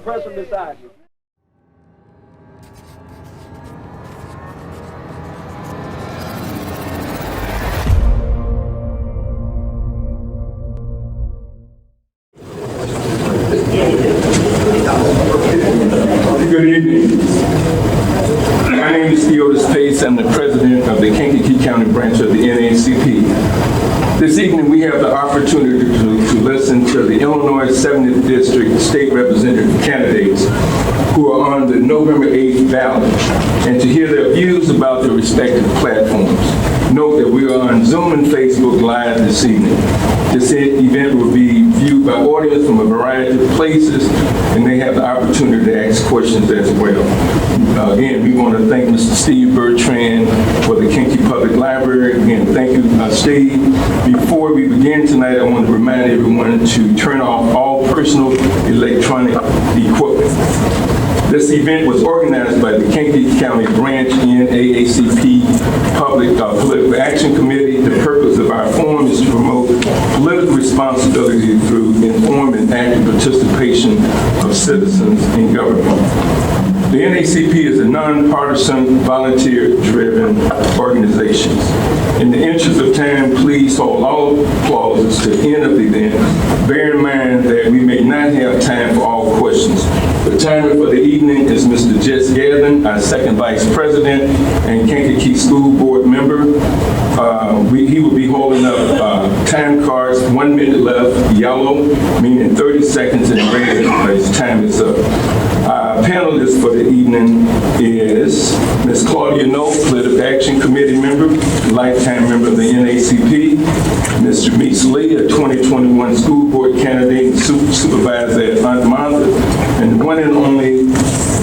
person beside you. Good evening. My name is Theodis Pace. I'm the president of the Kankakee County branch of the NAACP. This evening we have the opportunity to listen to the Illinois 7th District State Representative candidates who are on the November 8th ballot and to hear their views about their respective platforms. Note that we are on Zoom and Facebook Live this evening. This event will be viewed by audience from a variety of places, and they have the opportunity to ask questions as well. Again, we want to thank Mr. Steve Bertrand for the Kankakee Public Library. Again, thank you, Steve. Before we begin tonight, I want to remind everyone to turn off all personal electronic equipment. This event was organized by the Kankakee County Branch NAACP Political Action Committee. The purpose of our forum is to promote political responsibility through informed and active participation of citizens in government. The NAACP is a nonpartisan, volunteer-driven organization. In the interest of time, please hold all applauses to the end of the event. Bear in mind that we may not have time for all questions. The timer for the evening is Mr. Jess Gavin, our second vice president and Kankakee School Board member. He will be holding up time cards, 1 minute left, yellow, meaning 30 seconds, and red, his time is up. Our panelist for the evening is Ms. Claudia Noe, Political Action Committee member, lifetime member of the NAACP, Mr. Meese Lee, a 2021 school board candidate and supervisor at Aunt Martha, and the one and only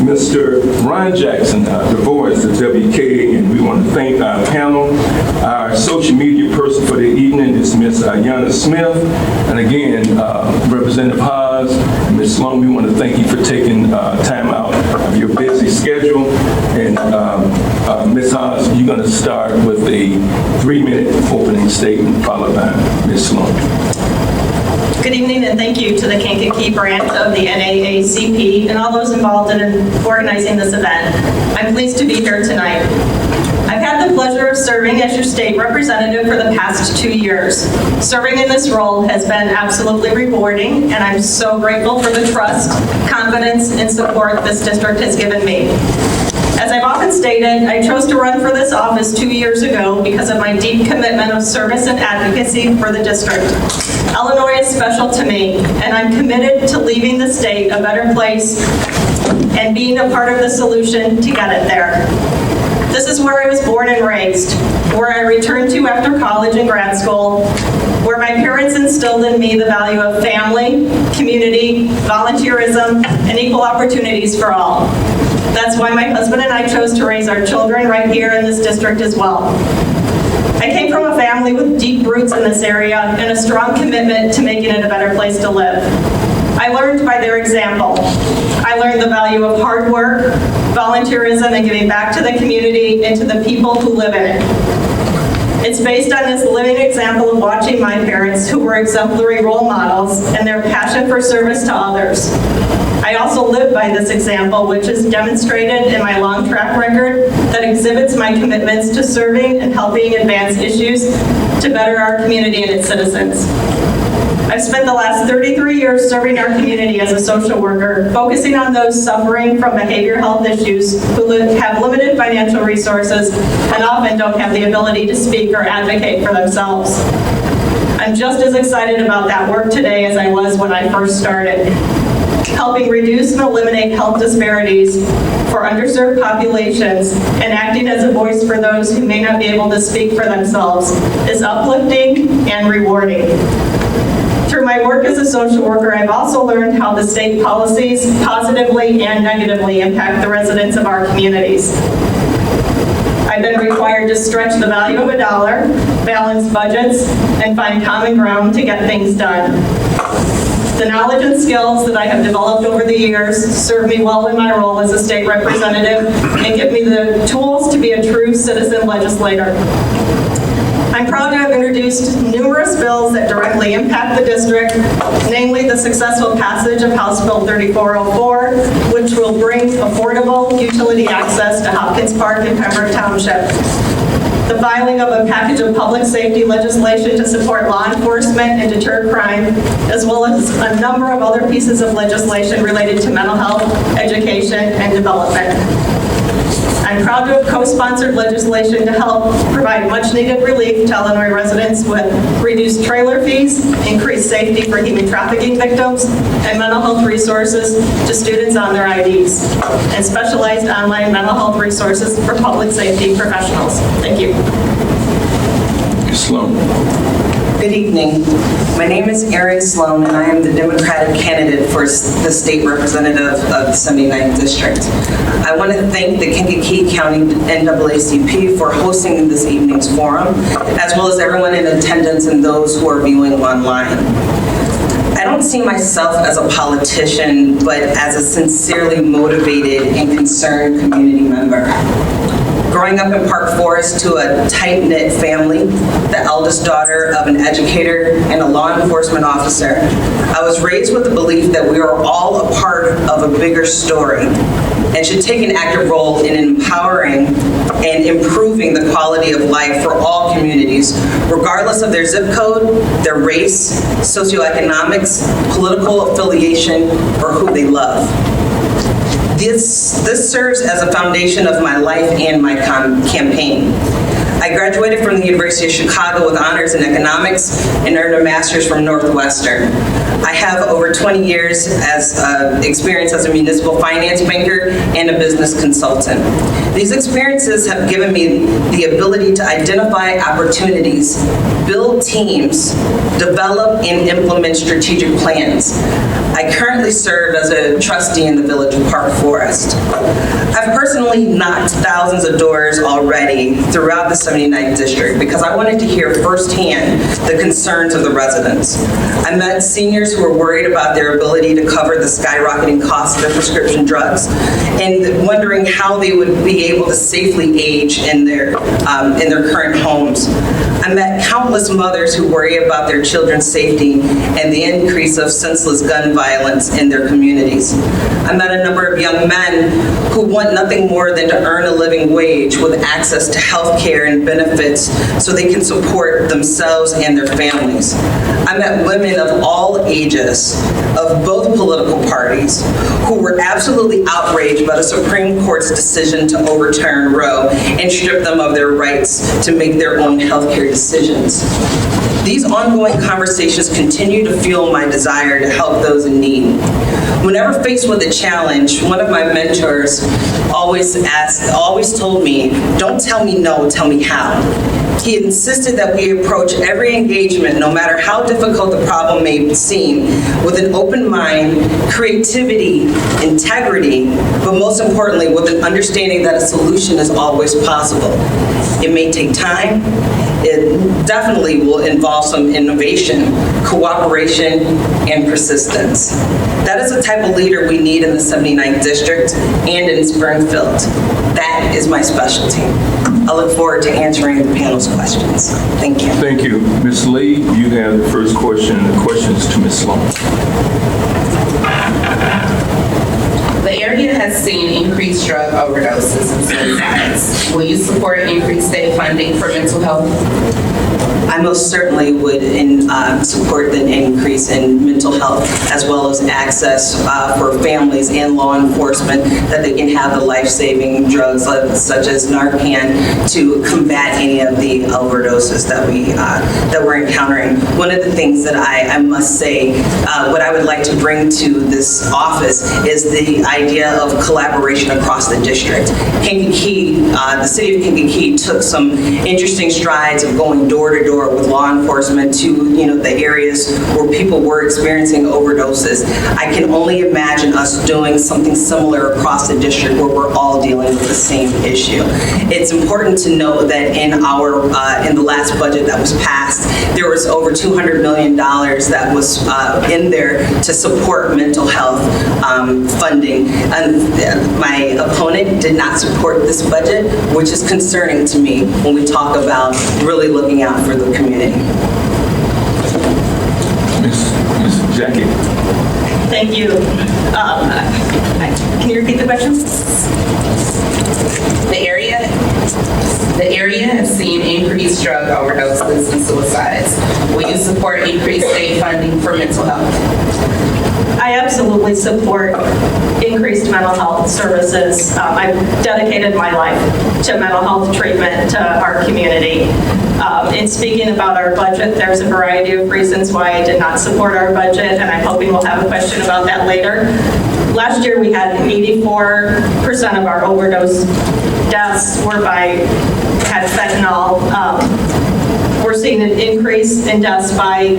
Mr. Ron Jackson, divorced at WK, and we want to thank our panel. Our social media person for the evening is Ms. Ayanna Smith, and again, Representative Haas and Ms. Slone, we want to thank you for taking time out of your busy schedule. And Ms. Haas, you're going to start with a 3-minute opening statement followed by Ms. Slone. Good evening, and thank you to the Kankakee branch of the NAACP and all those involved in organizing this event. I'm pleased to be here tonight. I've had the pleasure of serving as your state representative for the past 2 years. Serving in this role has been absolutely rewarding, and I'm so grateful for the trust, confidence, and support this district has given me. As I've often stated, I chose to run for this office 2 years ago because of my deep commitment of service and advocacy for the district. Illinois is special to me, and I'm committed to leaving the state a better place and being a part of the solution to get it there. This is where I was born and raised, where I returned to after college and grad school, where my parents instilled in me the value of family, community, volunteerism, and equal opportunities for all. That's why my husband and I chose to raise our children right here in this district as well. I came from a family with deep roots in this area and a strong commitment to making it a better place to live. I learned by their example. I learned the value of hard work, volunteerism, and giving back to the community and to the people who live in it. It's based on this living example of watching my parents, who were exemplary role models, and their passion for service to others. I also live by this example, which is demonstrated in my long track record that exhibits my commitments to serving and helping advance issues to better our community and its citizens. I've spent the last 33 years serving our community as a social worker, focusing on those suffering from behavioral health issues who have limited financial resources and often don't have the ability to speak or advocate for themselves. I'm just as excited about that work today as I was when I first started. Helping reduce and eliminate health disparities for underserved populations and acting as a voice for those who may not be able to speak for themselves is uplifting and rewarding. Through my work as a social worker, I've also learned how the state policies positively and negatively impact the residents of our communities. I've been required to stretch the value of a dollar, balance budgets, and find common ground to get things done. The knowledge and skills that I have developed over the years serve me well in my role as a state representative and give me the tools to be a true citizen legislator. I'm proud to have introduced numerous bills that directly impact the district, namely the successful passage of House Bill 3404, which will bring affordable utility access to Hopkins Park in Pembroke Township. The filing of a package of public safety legislation to support law enforcement and deter crime, as well as a number of other pieces of legislation related to mental health, education, and development. I'm proud to have co-sponsored legislation to help provide much-needed relief to Illinois residents with reduced trailer fees, increased safety for human trafficking victims, and mental health resources to students on their IDs, and specialized online mental health resources for public safety professionals. Thank you. Ms. Slone. Good evening. My name is Erin Slone, and I am the Democratic candidate for the state representative of the 79th District. I want to thank the Kankakee County NAACP for hosting this evening's forum, as well as everyone in attendance and those who are viewing online. I don't see myself as a politician, but as a sincerely motivated and concerned community member. Growing up in Park Forest to a tight-knit family, the eldest daughter of an educator and a law enforcement officer, I was raised with the belief that we are all a part of a bigger story and should take an active role in empowering and improving the quality of life for all communities, regardless of their zip code, their race, socioeconomics, political affiliation, or who they love. This serves as a foundation of my life and my campaign. I graduated from the University of Chicago with honors in economics and earned a master's from Northwestern. I have over 20 years as experience as a municipal finance banker and a business consultant. These experiences have given me the ability to identify opportunities, build teams, develop and implement strategic plans. I currently serve as a trustee in the Village of Park Forest. I've personally knocked thousands of doors already throughout the 79th District because I wanted to hear firsthand the concerns of the residents. I met seniors who were worried about their ability to cover the skyrocketing costs of their prescription drugs and wondering how they would be able to safely age in their current homes. I met countless mothers who worry about their children's safety and the increase of senseless gun violence in their communities. I met a number of young men who want nothing more than to earn a living wage with access to health care and benefits so they can support themselves and their families. I met women of all ages, of both political parties, who were absolutely outraged by the Supreme Court's decision to overturn Roe and strip them of their rights to make their own health care decisions. These ongoing conversations continue to fuel my desire to help those in need. Whenever faced with a challenge, one of my mentors always told me, "Don't tell me no, tell me how." He insisted that we approach every engagement, no matter how difficult the problem may seem, with an open mind, creativity, integrity, but most importantly, with an understanding that a solution is always possible. It may take time. It definitely will involve some innovation, cooperation, and persistence. That is the type of leader we need in the 79th District and in Springfield. That is my specialty. I look forward to answering the panel's questions. Thank you. Thank you. Ms. Lee, you have the first question. The questions to Ms. Slone. The area has seen increased drug overdoses and suicides. Will you support increased state funding for mental health? I most certainly would support an increase in mental health as well as access for families and law enforcement that they can have the life-saving drugs such as Narcan to combat any of the overdoses that we're encountering. One of the things that I must say, what I would like to bring to this office is the idea of collaboration across the district. Kankakee, the city of Kankakee took some interesting strides of going door to door door with law enforcement to, the areas where people were experiencing overdoses. I can only imagine us doing something similar across the district where we're all dealing with the same issue. It's important to note that in the last budget that was passed, there was over $200 million that was in there to support mental health funding. And my opponent did not support this budget, which is concerning to me when we talk about really looking out for the community. Ms. Jackie. Thank you. Can you repeat the question? The area has seen increased drug overdoses and suicides. Will you support increased state funding for mental health? I absolutely support increased mental health services. I've dedicated my life to mental health treatment to our community. In speaking about our budget, there's a variety of reasons why I did not support our budget, and I'm hoping we'll have a question about that later. Last year, we had 84% of our overdose deaths had fentanyl. We're seeing an increase in deaths by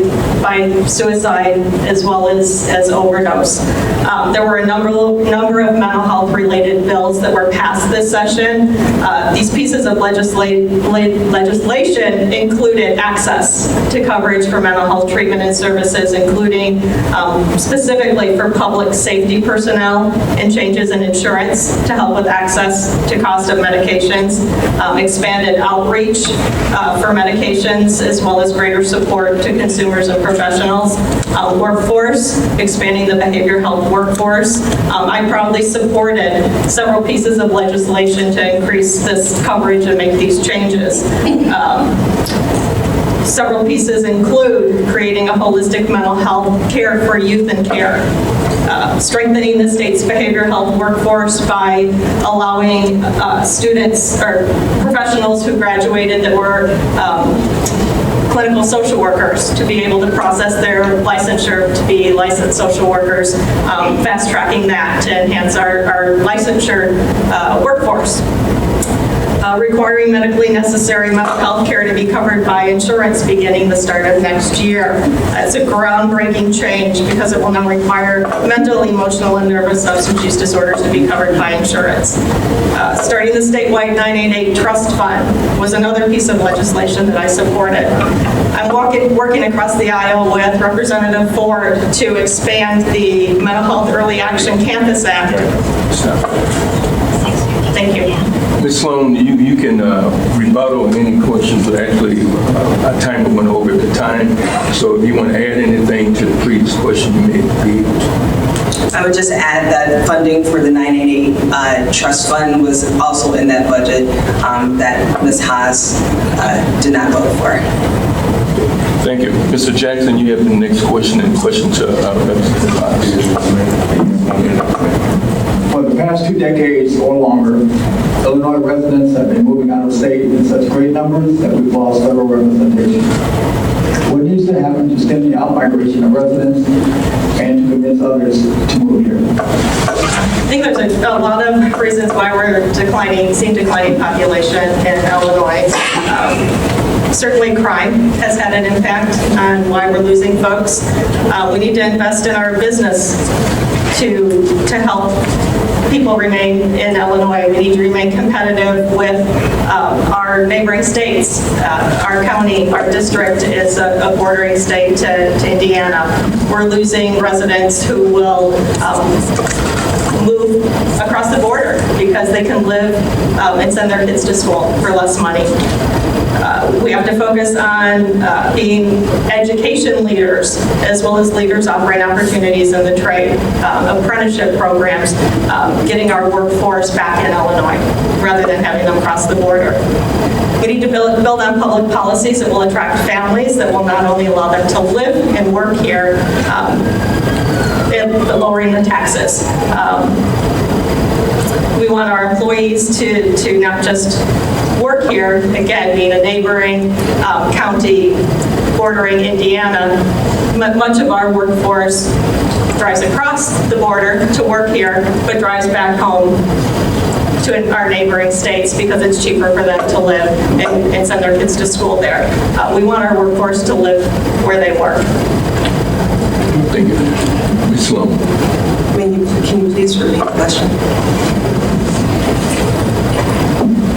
suicide as well as overdose. There were a number of mental health related bills that were passed this session. These pieces of legislation included access to coverage for mental health treatment and services, including specifically for public safety personnel and changes in insurance to help with access to cost of medications, expanded outreach for medications, as well as greater support to consumers and professionals. Workforce, expanding the behavioral health workforce. I proudly supported several pieces of legislation to increase this coverage and make these changes. Several pieces include creating a holistic mental health care for youth and care, strengthening the state's behavioral health workforce by allowing students or professionals who graduated that were clinical social workers to be able to process their licensure to be licensed social workers, fast tracking that to enhance our licensure workforce. Requiring medically necessary mental health care to be covered by insurance beginning the start of next year. It's a groundbreaking change because it will now require mental, emotional, and nervous substance use disorders to be covered by insurance. Starting the statewide 988 trust fund was another piece of legislation that I supported. I'm working across the aisle with Representative Ford to expand the Mental Health Early Action Campus Act. Thank you. Ms. Slone, you can rebuttal any questions, but actually our timer went over at the time. So if you want to add anything to the previous question, you may be able to. I would just add that funding for the 988 trust fund was also in that budget that Ms. Haas did not vote for. Thank you. Mr. Jackson, you have the next question and question to Representative Haas. For the past 2 decades or longer, Illinois residents have been moving out of state in such great numbers that we've lost federal representation. What needs to happen to stem the out-migration of residents and to convince others to move here? I think there's a lot of reasons why we're seeing declining population in Illinois. Certainly crime has had an impact on why we're losing folks. We need to invest in our business to help people remain in Illinois. We need to remain competitive with our neighboring states. Our county, our district is a bordering state to Indiana. We're losing residents who will move across the border because they can live and send their kids to school for less money. We have to focus on being education leaders as well as leaders offering opportunities in the trade, apprenticeship programs, getting our workforce back in Illinois rather than having them cross the border. We need to build on public policies that will attract families that will not only allow them to live and work here, but lowering the taxes. We want our employees to not just work here, again, being a neighboring county bordering Indiana. Much of our workforce drives across the border to work here, but drives back home to our neighboring states because it's cheaper for them to live and send their kids to school there. We want our workforce to live where they work. Thank you. Ms. Slone. Can you please repeat the question?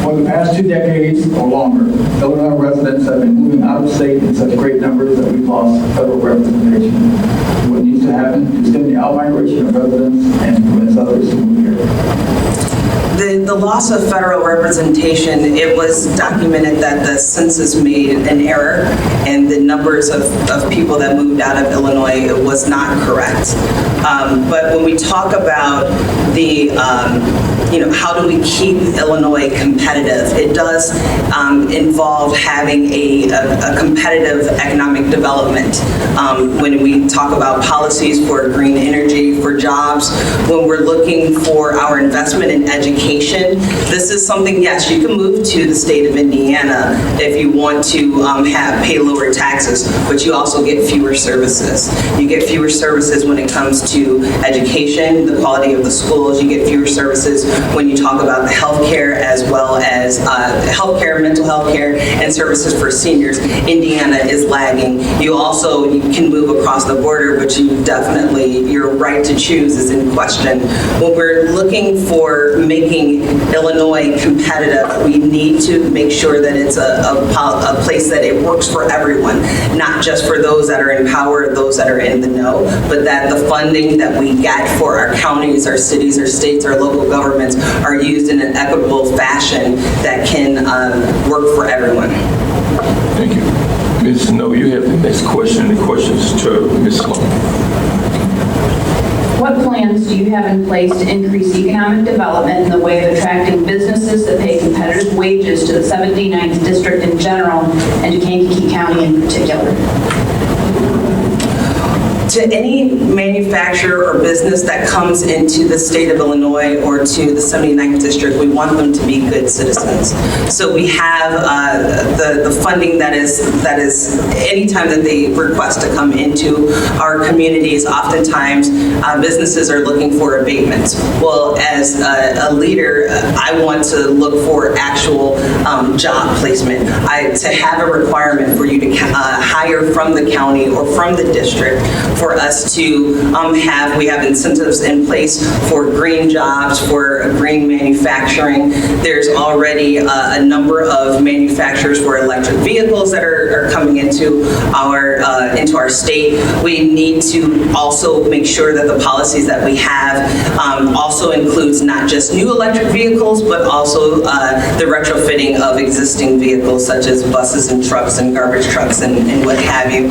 For the past 2 decades or longer, Illinois residents have been moving out of state in such great numbers that we've lost federal representation. What needs to happen to stem the outmigration of residents and convince others to move here? The loss of federal representation, it was documented that the census made an error and the numbers of people that moved out of Illinois was not correct. But when we talk about the how do we keep Illinois competitive? It does involve having a competitive economic development. When we talk about policies for green energy, for jobs, when we're looking for our investment in education, this is something, yes, you can move to the state of Indiana if you want to pay lower taxes, but you also get fewer services. You get fewer services when it comes to education, the quality of the schools. You get fewer services when you talk about the healthcare, as well as healthcare, mental health care, and services for seniors. Indiana is lagging. You can move across the border, but your right to choose is in question. When we're looking for making Illinois competitive, we need to make sure that it's a place that it works for everyone, not just for those that are in power, those that are in the know, but that the funding that we get for our counties, our cities, our states, our local governments are used in an equitable fashion that can work for everyone. Thank you. Ms. Snow, you have the next question. The question is to Ms. Slone. What plans do you have in place to increase economic development in the way of attracting businesses that pay competitive wages to the 79th District in general and to Kankakee County in particular? To any manufacturer or business that comes into the state of Illinois or to the 79th District, we want them to be good citizens. So we have the funding that is anytime that they request to come into our communities, oftentimes businesses are looking for abatements. Well, as a leader, I want to look for actual job placement. To have a requirement for you to hire from the county or from the district, for us to we have incentives in place for green jobs, for green manufacturing. There's already a number of manufacturers for electric vehicles that are coming into our state. We need to also make sure that the policies that we have also includes not just new electric vehicles, but also the retrofitting of existing vehicles such as buses and trucks and garbage trucks and what have you.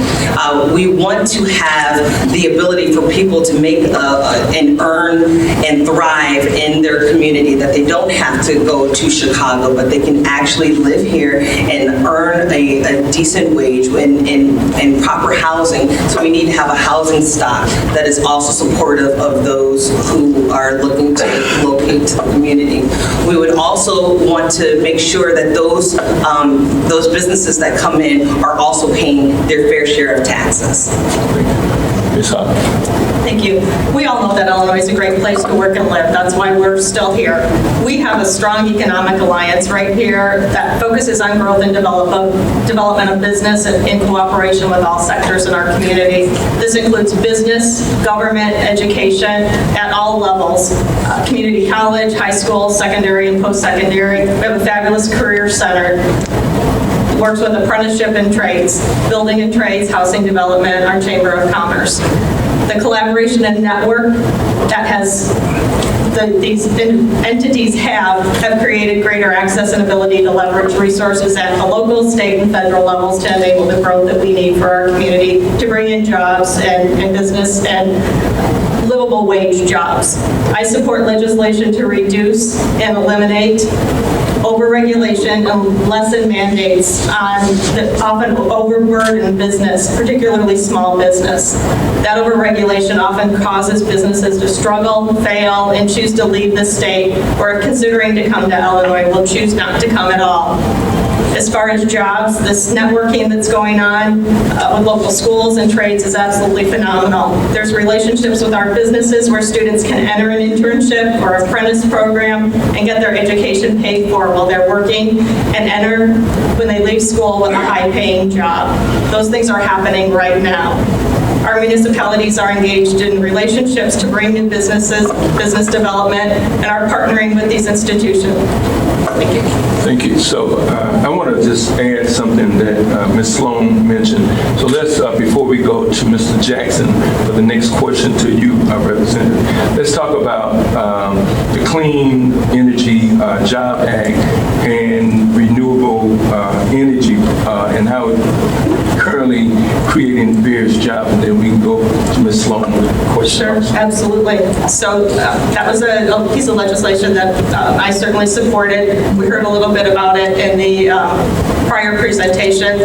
We want to have the ability for people to make and earn and thrive in their community, that they don't have to go to Chicago, but they can actually live here and earn a decent wage and proper housing. So we need to have a housing stock that is also supportive of those who are looking to locate to the community. We would also want to make sure that those businesses that come in are also paying their fair share of taxes. Ms. Hawk. Thank you. We all know that Illinois is a great place to work and live. That's why we're still here. We have a strong economic alliance right here that focuses on growth and development of business in cooperation with all sectors in our community. This includes business, government, education at all levels, community college, high school, secondary, and post-secondary. We have a fabulous career center. Works with apprenticeship and trades, building and trades, housing development, our Chamber of Commerce. The collaboration and network that these entities have created greater access and ability to leverage resources at the local, state, and federal levels to enable the growth that we need for our community to bring in jobs and business and livable wage jobs. I support legislation to reduce and eliminate overregulation and lessen mandates on that often overburden business, particularly small business. That overregulation often causes businesses to struggle, fail, and choose to leave the state, or if considering to come to Illinois, will choose not to come at all. As far as jobs, this networking that's going on with local schools and trades is absolutely phenomenal. There's relationships with our businesses where students can enter an internship or apprentice program and get their education paid for while they're working and enter when they leave school with a high-paying job. Those things are happening right now. Our municipalities are engaged in relationships to bring new businesses, business development, and are partnering with these institutions. Thank you. Thank you. So I want to just add something that Ms. Slone mentioned. So let's, before we go to Mr. Jackson for the next question to you, Representative, let's talk about the Clean Energy Job Act and renewable energy and how it currently creating various jobs, and then we can go to Ms. Slone with questions. Sure, absolutely. So that was a piece of legislation that I certainly supported. We heard a little bit about it in the prior presentation.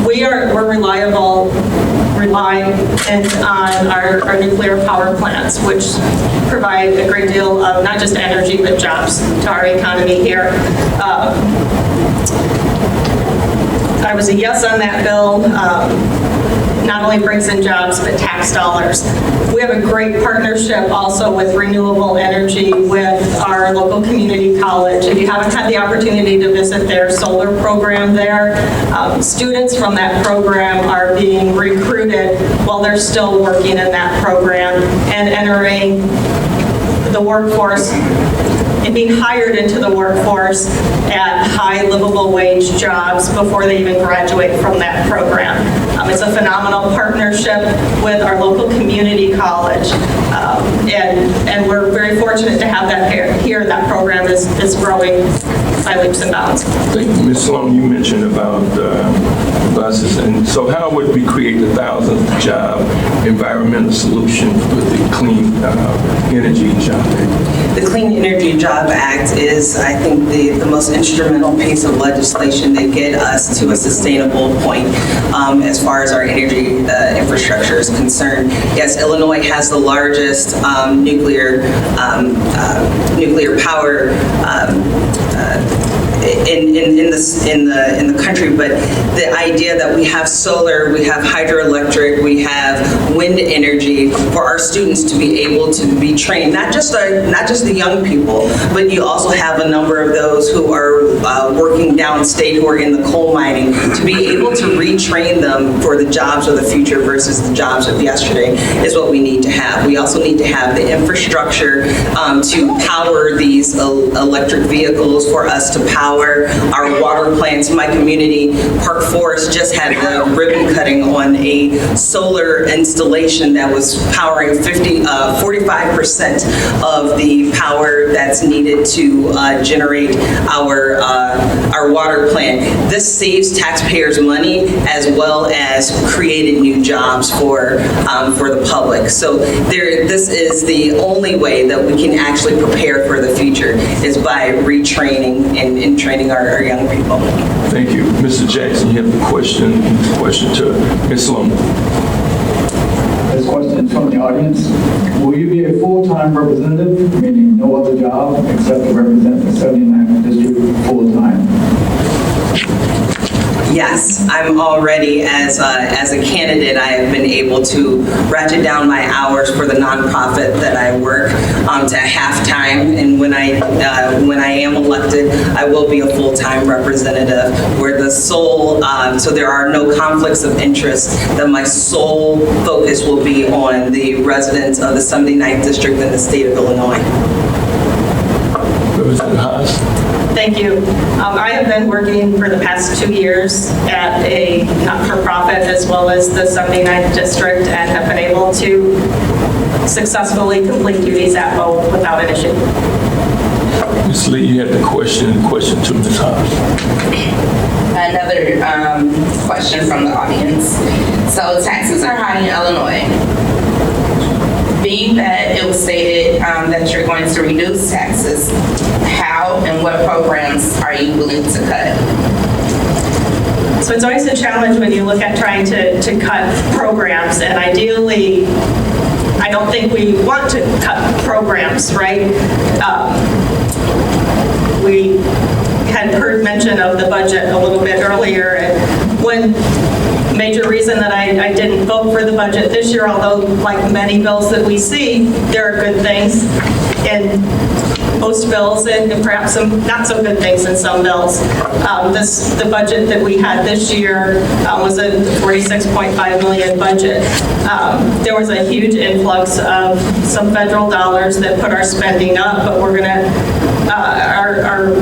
We're reliant on our nuclear power plants, which provide a great deal of not just energy, but jobs to our economy here. I was a yes on that bill. Not only brings in jobs, but tax dollars. We have a great partnership also with renewable energy with our local community college. If you haven't had the opportunity to visit their solar program there, students from that program are being recruited while they're still working in that program and entering the workforce and being hired into the workforce at high livable wage jobs before they even graduate from that program. It's a phenomenal partnership with our local community college, and we're very fortunate to have that here. That program is growing by leaps and bounds. Thank you. Ms. Slone, you mentioned about buses, and so how would we create the 1,000th job environmental solution with the Clean Energy Job Act? The Clean Energy Job Act is, I think, the most instrumental piece of legislation that get us to a sustainable point as far as our energy infrastructure is concerned. Yes, Illinois has the largest nuclear power in the country, but the idea that we have solar, we have hydroelectric, we have wind energy for our students to be able to be trained, not just the young people, but you also have a number of those who are working downstate who are in the coal mining, to be able to retrain them for the jobs of the future versus the jobs of yesterday is what we need to have. We also need to have the infrastructure to power these electric vehicles, for us to power our water plants. My community, Park Forest, just had the ribbon cutting on a solar installation that was powering 45% of the power that's needed to generate our water plant. This saves taxpayers money as well as created new jobs for the public. So this is the only way that we can actually prepare for the future, is by retraining and training our young people. Thank you. Mr. Jackson, you have a question to Ms. Slone. This question is from the audience. Will you be a full-time representative, meaning no other job except to represent the 79th district full-time? Yes, I'm already, as a candidate, I have been able to ratchet down my hours for the nonprofit that I work to half-time, and when I am elected, I will be a full-time representative, where the sole, so there are no conflicts of interest, that my sole focus will be on the residents of the 79th district in the state of Illinois. Representative Haas. Thank you. I have been working for the past 2 years at a not-for-profit as well as the 79th district, and have been able to successfully complete duties at both without an issue. Ms. Lee, you had the question to Ms. Haas. Another question from the audience. So taxes are high in Illinois. Being that it was stated that you're going to reduce taxes, how and what programs are you willing to cut? So it's always a challenge when you look at trying to cut programs, and ideally, I don't think we want to cut programs, right? We had had heard mention of the budget a little bit earlier, and one major reason that I didn't vote for the budget this year, although like many bills that we see, there are good things in most bills and perhaps some not so good things in some bills. The budget that we had this year was a $46.5 million budget. There was a huge influx of some federal dollars that put our spending up, but we're going to, our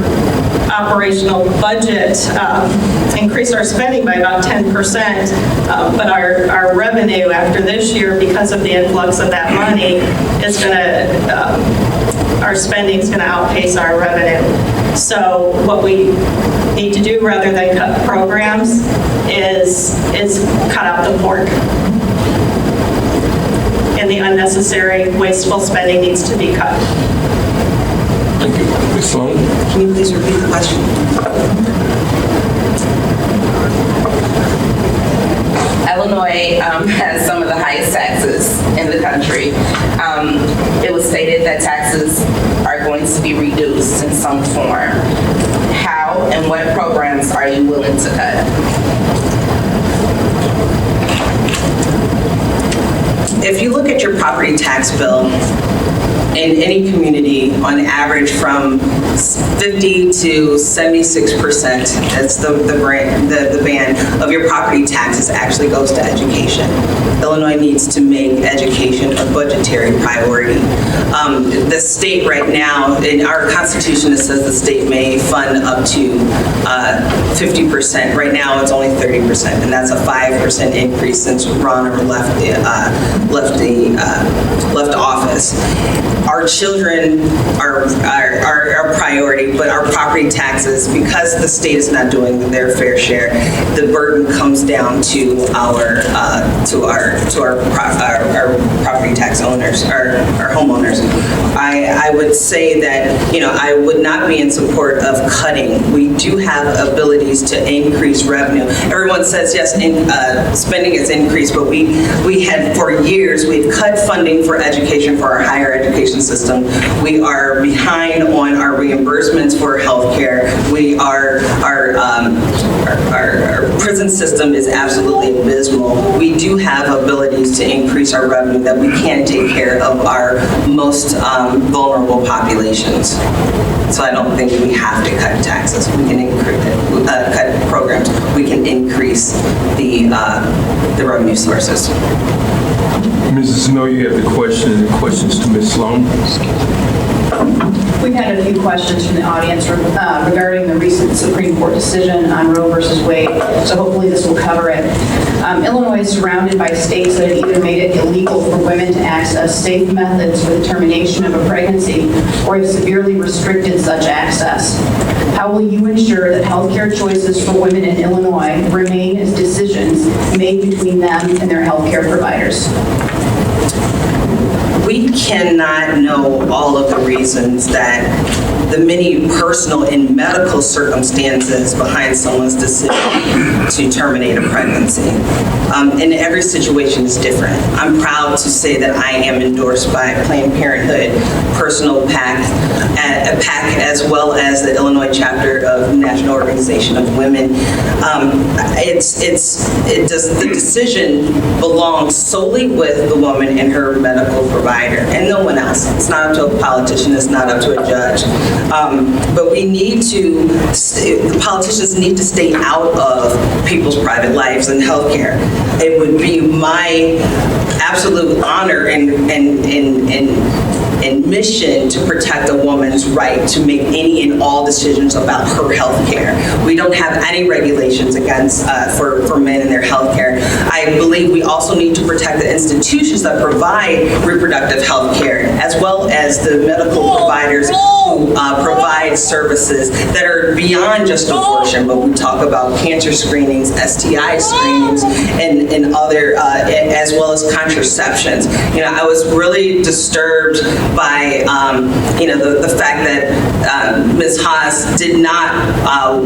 operational budget increased our spending by about 10%, but our revenue after this year, because of the influx of that money, is going to, our spending is going to outpace our revenue. So what we need to do rather than cut programs is cut out the pork. And the unnecessary wasteful spending needs to be cut. Thank you. Ms. Slone? Can you please repeat the question? Illinois has some of the highest taxes in the country. It was stated that taxes are going to be reduced in some form. How and what programs are you willing to cut? If you look at your property tax bill, in any community, on average, from 50 to 76%, that's the band of your property taxes actually goes to education. Illinois needs to make education a budgetary priority. The state right now, in our constitution, it says the state may fund up to 50%. Right now, it's only 30%, and that's a 5% increase since Ronner left office. Our children are our priority, but our property taxes, because the state is not doing their fair share, the burden comes down to our property tax owners, our homeowners. I would say that, I would not be in support of cutting. We do have abilities to increase revenue. Everyone says yes, spending is increased, but we had for years we've cut funding for education, for our higher education system. We are behind on our reimbursements for healthcare. Our prison system is absolutely abysmal. We do have abilities to increase our revenue that we can take care of our most vulnerable populations. So I don't think we have to cut taxes. We can cut programs. We can increase the revenue sources. Mrs. Snow, you have the questions to Ms. Slone. We've had a few questions from the audience regarding the recent Supreme Court decision on Roe versus Wade, so hopefully this will cover it. Illinois is surrounded by states that have either made it illegal for women to access safe methods for the termination of a pregnancy or have severely restricted such access. How will you ensure that healthcare choices for women in Illinois remain as decisions made between them and their healthcare providers? We cannot know all of the reasons that the many personal and medical circumstances behind someone's decision to terminate a pregnancy. And every situation is different. I'm proud to say that I am endorsed by Planned Parenthood, Personal PAC, as well as the Illinois chapter of the National Organization of Women. The decision belongs solely with the woman and her medical provider, and no one else. It's not up to a politician. It's not up to a judge. But we need to, the politicians need to stay out of people's private lives and healthcare. It would be my absolute honor and mission to protect a woman's right to make any and all decisions about her health care. We don't have any regulations against for men and their health care. I believe we also need to protect the institutions that provide reproductive health care, as well as the medical providers who provide services that are beyond just abortion, but we talk about cancer screenings, STI screenings, and other, as well as contraceptions. I was really disturbed by the fact that Ms. Haas did not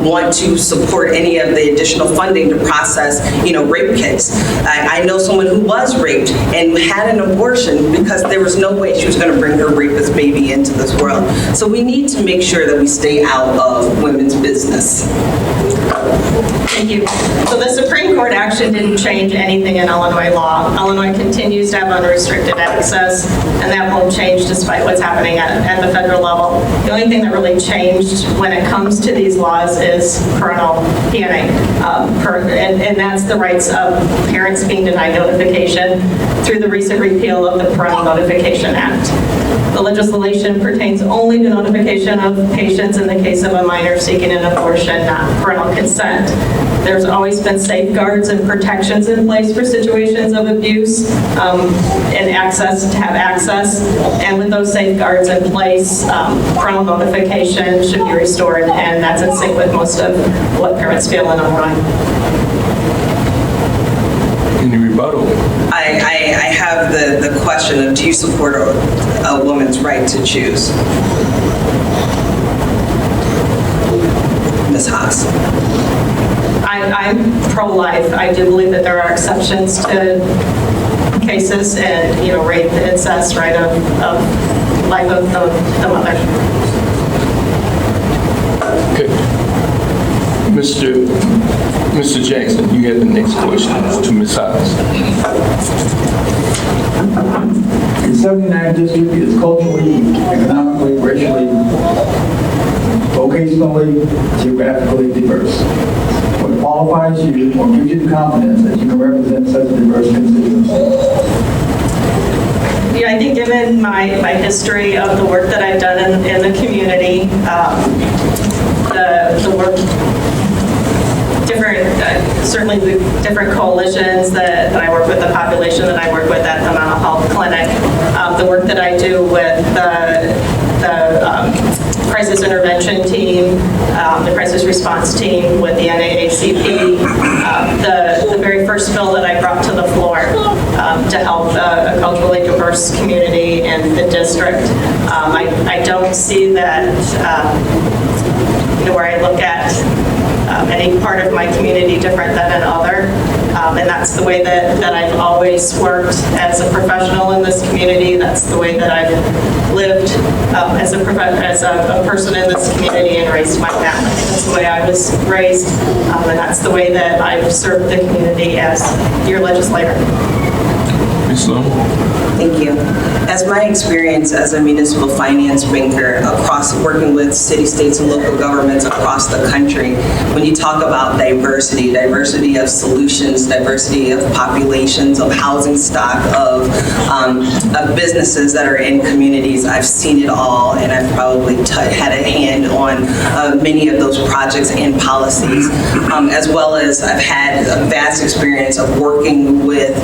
want to support any of the additional funding to process rape kits. I know someone who was raped and had an abortion because there was no way she was going to bring her rapist baby into this world. So we need to make sure that we stay out of women's business. Thank you. So the Supreme Court action didn't change anything in Illinois law. Illinois continues to have unrestricted access, and that won't change despite what's happening at the federal level. The only thing that really changed when it comes to these laws is parental PNA, and that's the rights of parents being denied notification through the recent repeal of the Parental Notification Act. The legislation pertains only to notification of patients in the case of a minor seeking an abortion, not parental consent. There's always been safeguards and protections in place for situations of abuse and access, to have access. And with those safeguards in place, parental notification should be restored, and that's in sync with most of what parents feel in Illinois. Any rebuttal? I have the question of, do you support a woman's right to choose? Ms. Haas. I'm pro-life. I do believe that there are exceptions to cases and, rape, incest, right, of life of the mother. Okay. Mr. Jackson, you had the next question to Ms. Haas. The 79th district is culturally, economically, racially, vocationally, geographically diverse. What qualifies you or gives you the confidence that you can represent such a diverse constituency? I think given my history of the work that I've done in the community, the work, certainly the different coalitions that I work with, the population that I work with at the mental health clinic, the work that I do with the crisis intervention team, the crisis response team with the NAACP, the very first bill that I brought to the floor to help a culturally diverse community in the district. I don't see that, where I look at any part of my community different than another. And that's the way that I've always worked as a professional in this community. That's the way that I've lived as a person in this community and raised my family. That's the way I was raised, and that's the way that I've served the community as your legislator. Ms. Slone? Thank you. As my experience as a municipal finance banker across working with city, states, and local governments across the country, when you talk about diversity of solutions, diversity of populations, of housing stock, of businesses that are in communities, I've seen it all, and I've probably had a hand on many of those projects and policies, as well as I've had a vast experience of working with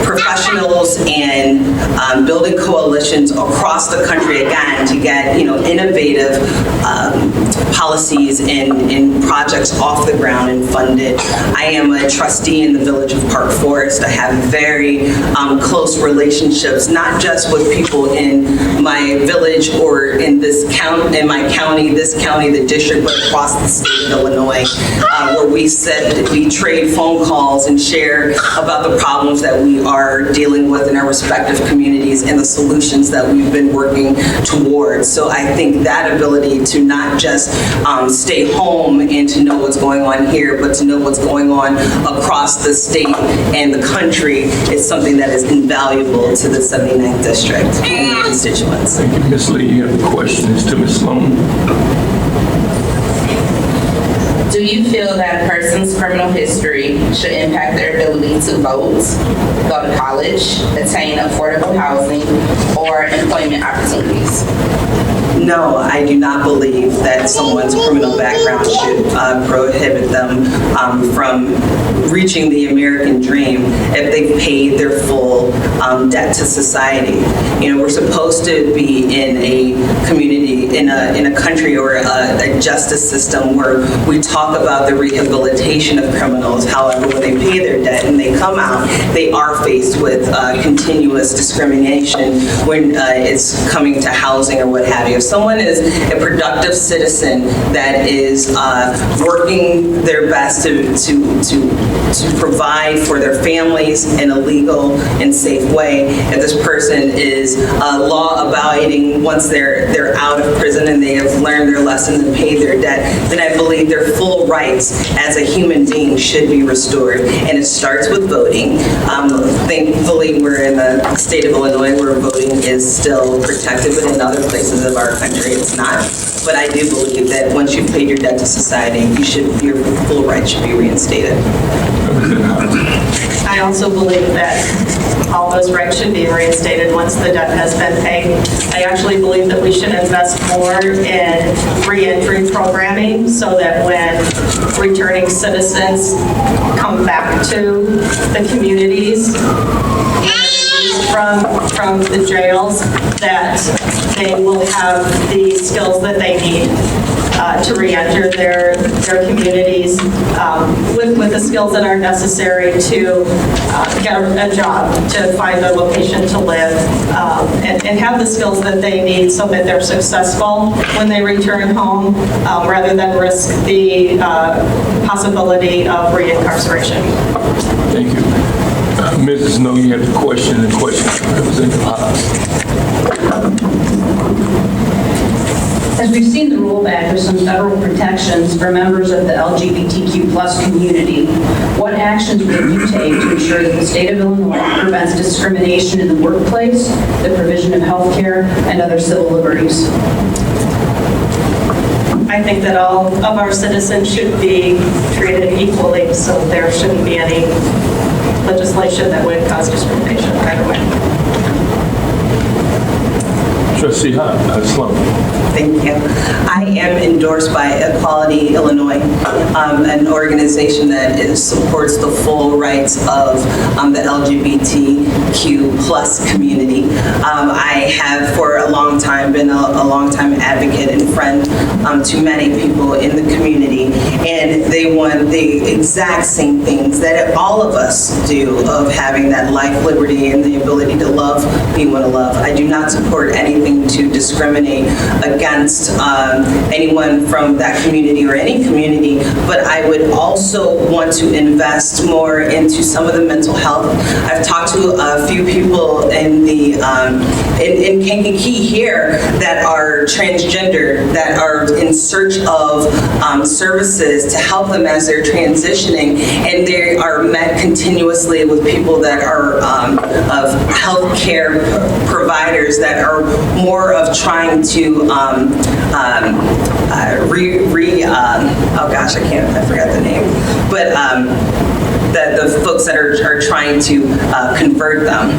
professionals and building coalitions across the country, again, to get innovative policies and projects off the ground and funded. I am a trustee in the Village of Park Forest. I have very close relationships, not just with people in my village or in this county, the district, but across the state of Illinois, where we trade phone calls and share about the problems that we are dealing with in our respective communities and the solutions that we've been working towards. So I think that ability to not just stay home and to know what's going on here, but to know what's going on across the state and the country is something that is invaluable to the 79th district and constituents. Thank you. Ms. Lee, you have a question. It's to Ms. Slone. Do you feel that a person's criminal history should impact their ability to vote, go to college, attain affordable housing, or employment opportunities? No, I do not believe that someone's criminal background should prohibit them from reaching the American dream if they've paid their full debt to society. We're supposed to be in a community, in a country or a justice system where we talk about the rehabilitation of criminals. However, when they pay their debt and they come out, they are faced with continuous discrimination when it's coming to housing or what have you. someone is a productive citizen that is working their best to provide for their families in a legal and safe way, if this person is law-abiding once they're out of prison and they have learned their lessons and paid their debt, then I believe their full rights as a human being should be restored. And it starts with voting. Thankfully, we're in the state of Illinois where voting is still protected, but in other places of our country it's not. But I do believe that once you've paid your debt to society, your full rights should be reinstated. I also believe that all those rights should be reinstated once the debt has been paid. I actually believe that we should invest more in reentry programming so that when returning citizens come back to the communities from the jails, that they will have the skills that they need to re-enter their communities with the skills that are necessary to get a job, to find a location to live, and have the skills that they need so that they're successful when they return home, rather than risk the possibility of reincarceration. Thank you. Mrs. Snow, you have the question and question from Representative Haas. As we've seen the rollback of some federal protections for members of the LGBTQ plus community, what actions will you take to ensure that the state of Illinois prevents discrimination in the workplace, the provision of health care, and other civil liberties? I think that all of our citizens should be treated equally, so there shouldn't be any legislation that would cause discrimination either way. Trustee Slone. Thank you. I am endorsed by Equality Illinois, an organization that supports the full rights of the LGBTQ plus community. I have for a long time been a long-time advocate and friend to many people in the community, and they want the exact same things that all of us do, of having that life, liberty, and the ability to love who you want to love. I do not support anything to discriminate against anyone from that community or any community, but I would also want to invest more into some of the mental health. I've talked to a few people in the in Kankakee here that are transgender, that are in search of services to help them as they're transitioning, and they are met continuously with people that are of healthcare providers that are more of trying to I forgot the name, but the folks that are trying to convert them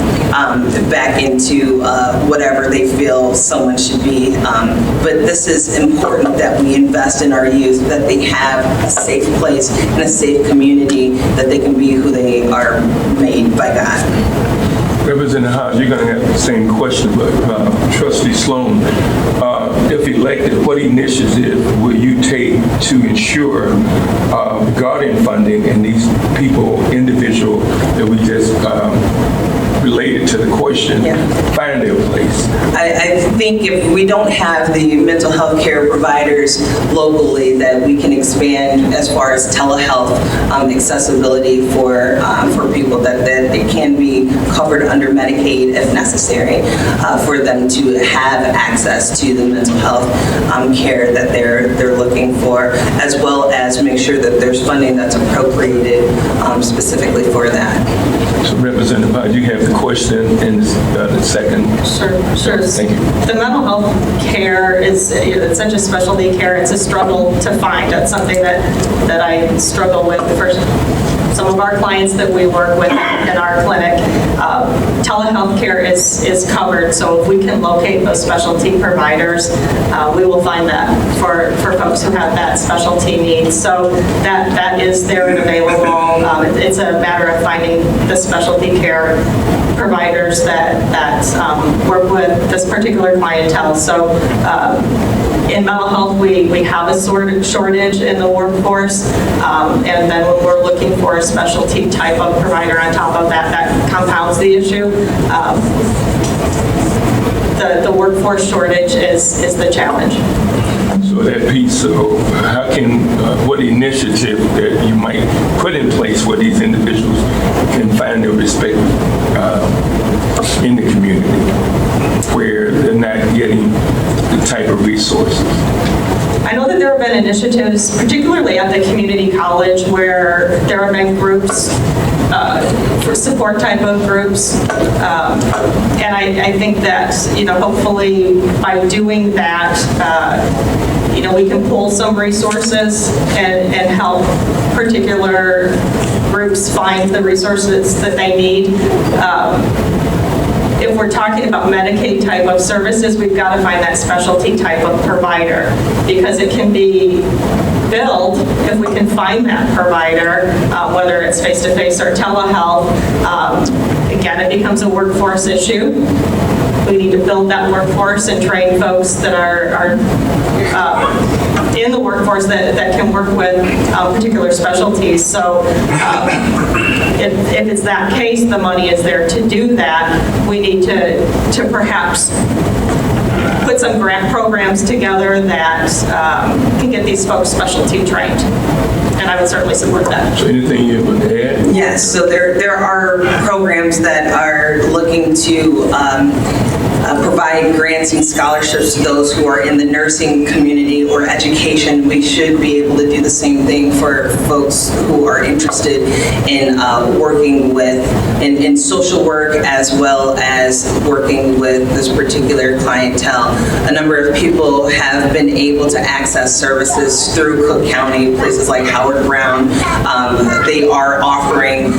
back into whatever they feel someone should be. But this is important that we invest in our youth, that they have a safe place and a safe community, that they can be who they are made by God. Representative Haas, you're going to have the same question, but Trustee Slone, if elected, what initiative will you take to ensure guardian funding and these people, individual that we just related to the question, find their place? I think if we don't have the mental health care providers locally, that we can expand as far as telehealth accessibility for people, that it can be covered under Medicaid if necessary, for them to have access to the mental health care that they're looking for, as well as make sure that there's funding that's appropriated specifically for that. So Representative Haas, you have the question in the second. Sure. Thank you. The mental health care it's such a specialty care. It's a struggle to find. That's something that I struggle with for some of our clients that we work with in our clinic. Telehealth care is covered, so if we can locate those specialty providers, we will find that for folks who have that specialty need. So that is there and available. It's a matter of finding the specialty care providers that work with this particular clientele. So in mental health, we have a shortage in the workforce, and then when we're looking for a specialty type of provider on top of that, that compounds the issue. the workforce shortage is the challenge. So that piece, so how can, what initiative that you might put in place where these individuals can find their respect in the community, where they're not getting the type of resources? I know that there have been initiatives, particularly at the community college, where there have been groups, for support type of groups. And I think that, hopefully by doing that, we can pull some resources and help particular groups find the resources that they need. If we're talking about Medicaid type of services, we've got to find that specialty type of provider, because it can be billed if we can find that provider, whether it's face-to-face or telehealth. Again, it becomes a workforce issue. We need to build that workforce and train folks that are in the workforce that can work with particular specialties. So if it's that case, the money is there to do that. We need to perhaps put some grant programs together that can get these folks specialty trained. And I would certainly support that. So anything you would add? Yes, so there are programs that are looking to provide grants and scholarships to those who are in the nursing community or education. We should be able to do the same thing for folks who are interested in working with, in social work, as well as working with this particular clientele. A number of people have been able to access services through Cook County, places like Howard Brown. They are offering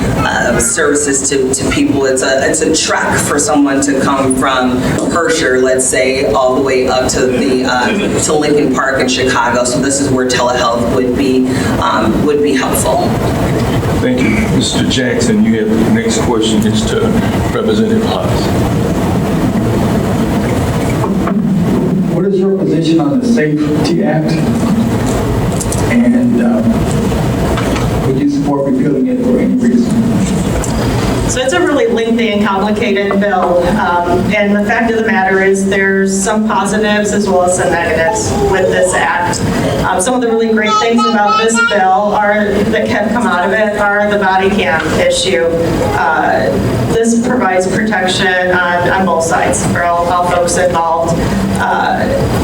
services to people. It's a trek for someone to come from Herscher, let's say, all the way up to to Lincoln Park in Chicago. So this is where telehealth would be helpful. Thank you. Mr. Jackson, you have the next question is to Representative Haas. What is your position on the Safety Act? And would you support repealing it for any reason? So it's a really lengthy and complicated bill, and the fact of the matter is there's some positives as well as some negatives with this act. Some of the really great things about this bill that have come out of it are the body cam issue. This provides protection on both sides for all folks involved.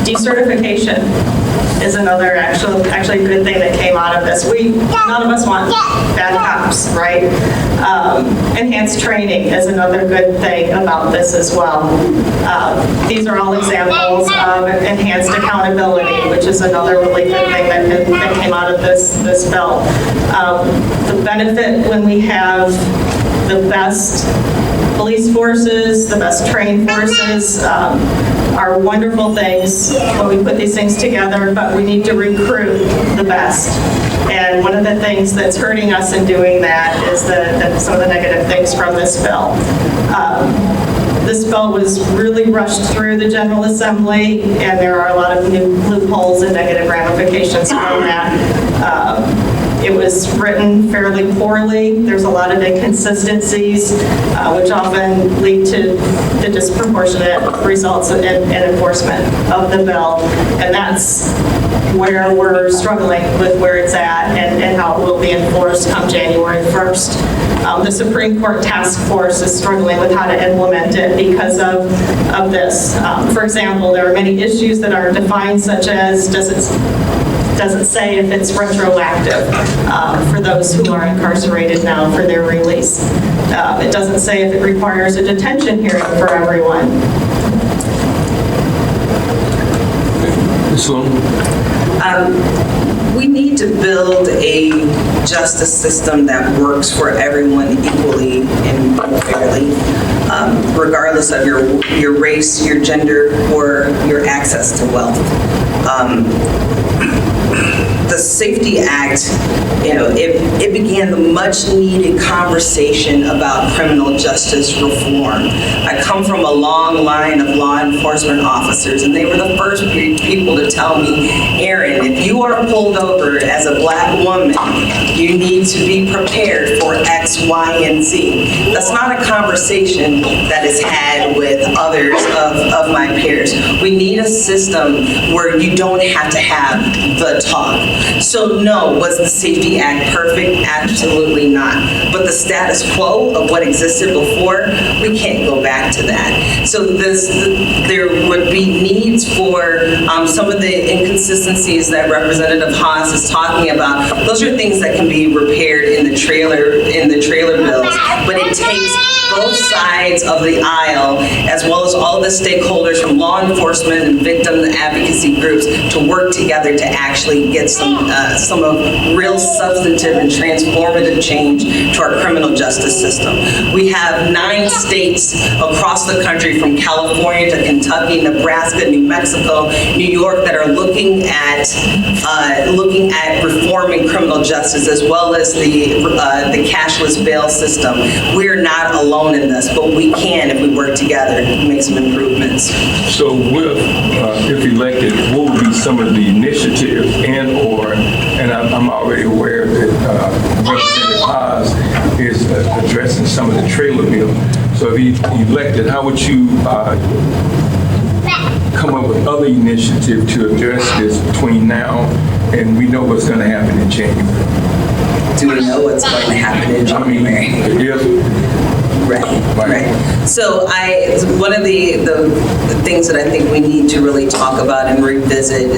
Decertification is another actually good thing that came out of this. None of us want bad cops, right? Enhanced training is another good thing about this as well. These are all examples of enhanced accountability, which is another really good thing that came out of this bill. The benefit when we have the best police forces, the best trained forces, are wonderful things when we put these things together, but we need to recruit the best. And one of the things that's hurting us in doing that is some of the negative things from this bill. This bill was really rushed through the General Assembly, and there are a lot of new loopholes and negative ramifications from that. It was written fairly poorly. There's a lot of inconsistencies, which often lead to the disproportionate results in enforcement of the bill. And that's where we're struggling with where it's at and how it will be enforced come January 1st. The Supreme Court Task Force is struggling with how to implement it because of this. For example, there are many issues that aren't defined, such as doesn't say if it's retroactive for those who are incarcerated now for their release. It doesn't say if it requires a detention hearing for everyone. Ms. Slone? We need to build a justice system that works for everyone equally and fairly, regardless of your race, your gender, or your access to wealth. The Safety Act, it began the much needed conversation about criminal justice reform. I come from a long line of law enforcement officers, and they were the first people to tell me, Erin, if you are pulled over as a black woman, you need to be prepared for X, Y, and Z. That's not a conversation that is had with others of my peers. We need a system where you don't have to have the talk. So no, was the Safety Act perfect? Absolutely not. But the status quo of what existed before, we can't go back to that. So there would be needs for some of the inconsistencies that Representative Haas is talking about. Those are things that can be repaired in the trailer bills, but it takes both sides of the aisle, as well as all the stakeholders from law enforcement and victim advocacy groups, to work together to actually get some of real substantive and transformative change to our criminal justice system. We have 9 states across the country, from California to Kentucky, Nebraska, New Mexico, New York, that are looking at reforming criminal justice, as well as the cashless bail system. We're not alone in this, but we can, if we work together, make some improvements. So if elected, what would be some of the initiatives and I'm already aware that Representative Haas is addressing some of the trailer bill. So if he's elected, how would you come up with other initiatives to address this between now and we know what's going to happen in January? Do we know what's going to happen in January? Right. So one of the things that I think we need to really talk about and revisit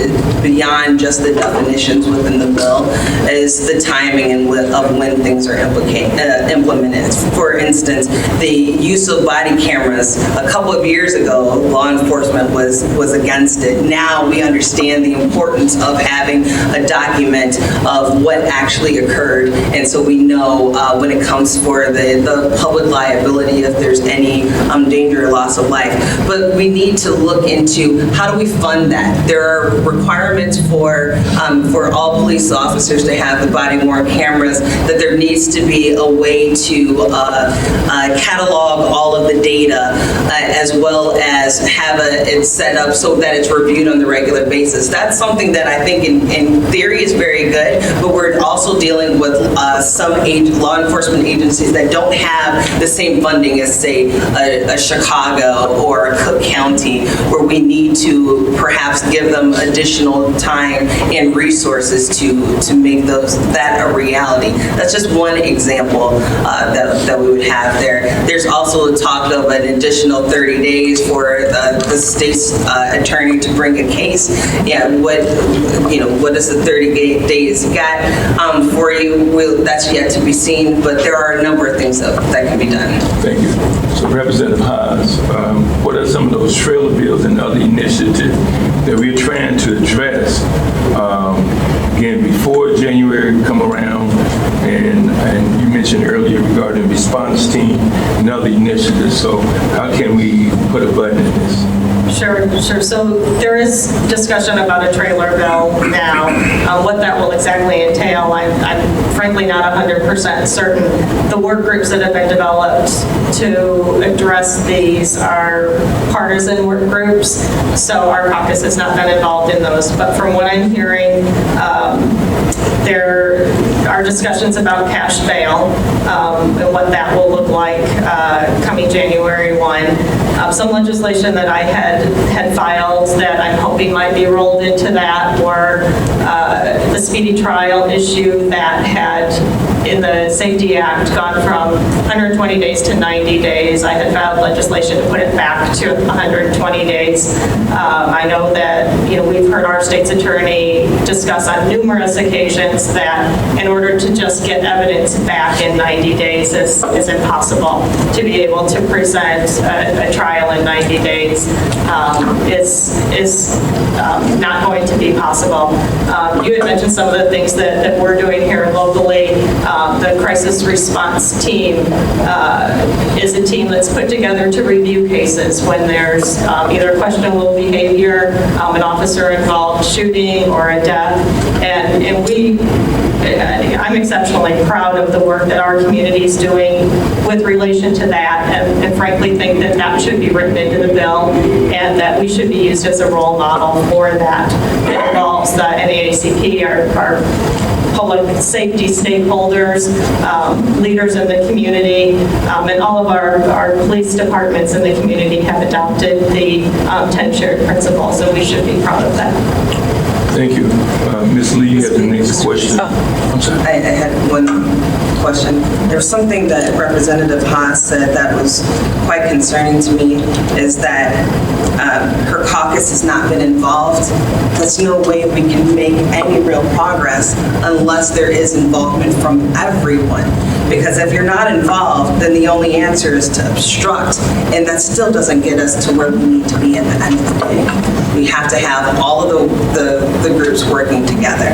beyond just the definitions within the bill is the timing and of when things are implemented. For instance, the use of body cameras, a couple of years ago, law enforcement was against it. Now we understand the importance of having a document of what actually occurred, and so we know when it comes for the public liability if there's any danger or loss of life. But we need to look into how do we fund that. There are requirements for all police officers to have the body-worn cameras, that there needs to be a way to catalog all of the data, as well as have it set up so that it's reviewed on the regular basis. That's something that I think in theory is very good, but we're also dealing with some law enforcement agencies that don't have the same funding as, say, a Chicago or a Cook County, where we need to perhaps give them additional time and resources to make that a reality. That's just one example that we would have there. There's also talk of an additional 30 days for the state's attorney to bring a case. Yeah, what is the 30 days got for you? That's yet to be seen, but there are a number of things that can be done. Thank you. So Representative Haas, what are some of those trailer bills and other initiatives that we're trying to address, again, before January come around? And you mentioned earlier regarding response team and other initiatives. So how can we put a button in this? Sure. So there is discussion about a trailer bill now. What that will exactly entail, I'm frankly not 100% certain. The work groups that have been developed to address these are partisan work groups, so our caucus has not been involved in those. But from what I'm hearing, there are discussions about cash bail and what that will look like coming January 1. Some legislation that I had filed that I'm hoping might be rolled into that, or the speedy trial issue that had in the Safety Act gone from 120 days to 90 days. I had filed legislation to put it back to 120 days. I know that we've heard our state's attorney discuss on numerous occasions that in order to just get evidence back in 90 days is impossible. To be able to present a trial in 90 days is not going to be possible. You had mentioned some of the things that we're doing here locally. The crisis response team is a team that's put together to review cases when there's either questionable behavior, an officer-involved shooting, or a death. And I'm exceptionally proud of the work that our community is doing with relation to that, and frankly think that that should be written into the bill and that we should be used as a role model for that. It involves the NAACP, our public safety stakeholders, leaders in the community, and all of our police departments in the community have adopted the 10 shared principles, and we should be proud of that. Thank you. Ms. Lee has the next question. I'm sorry. I had one question. There was something that Representative Haas said that was quite concerning to me, is that her caucus has not been involved. There's no way we can make any real progress unless there is involvement from everyone. Because if you're not involved, then the only answer is to obstruct, and that still doesn't get us to where we need to be at the end of the day. We have to have all of the groups working together.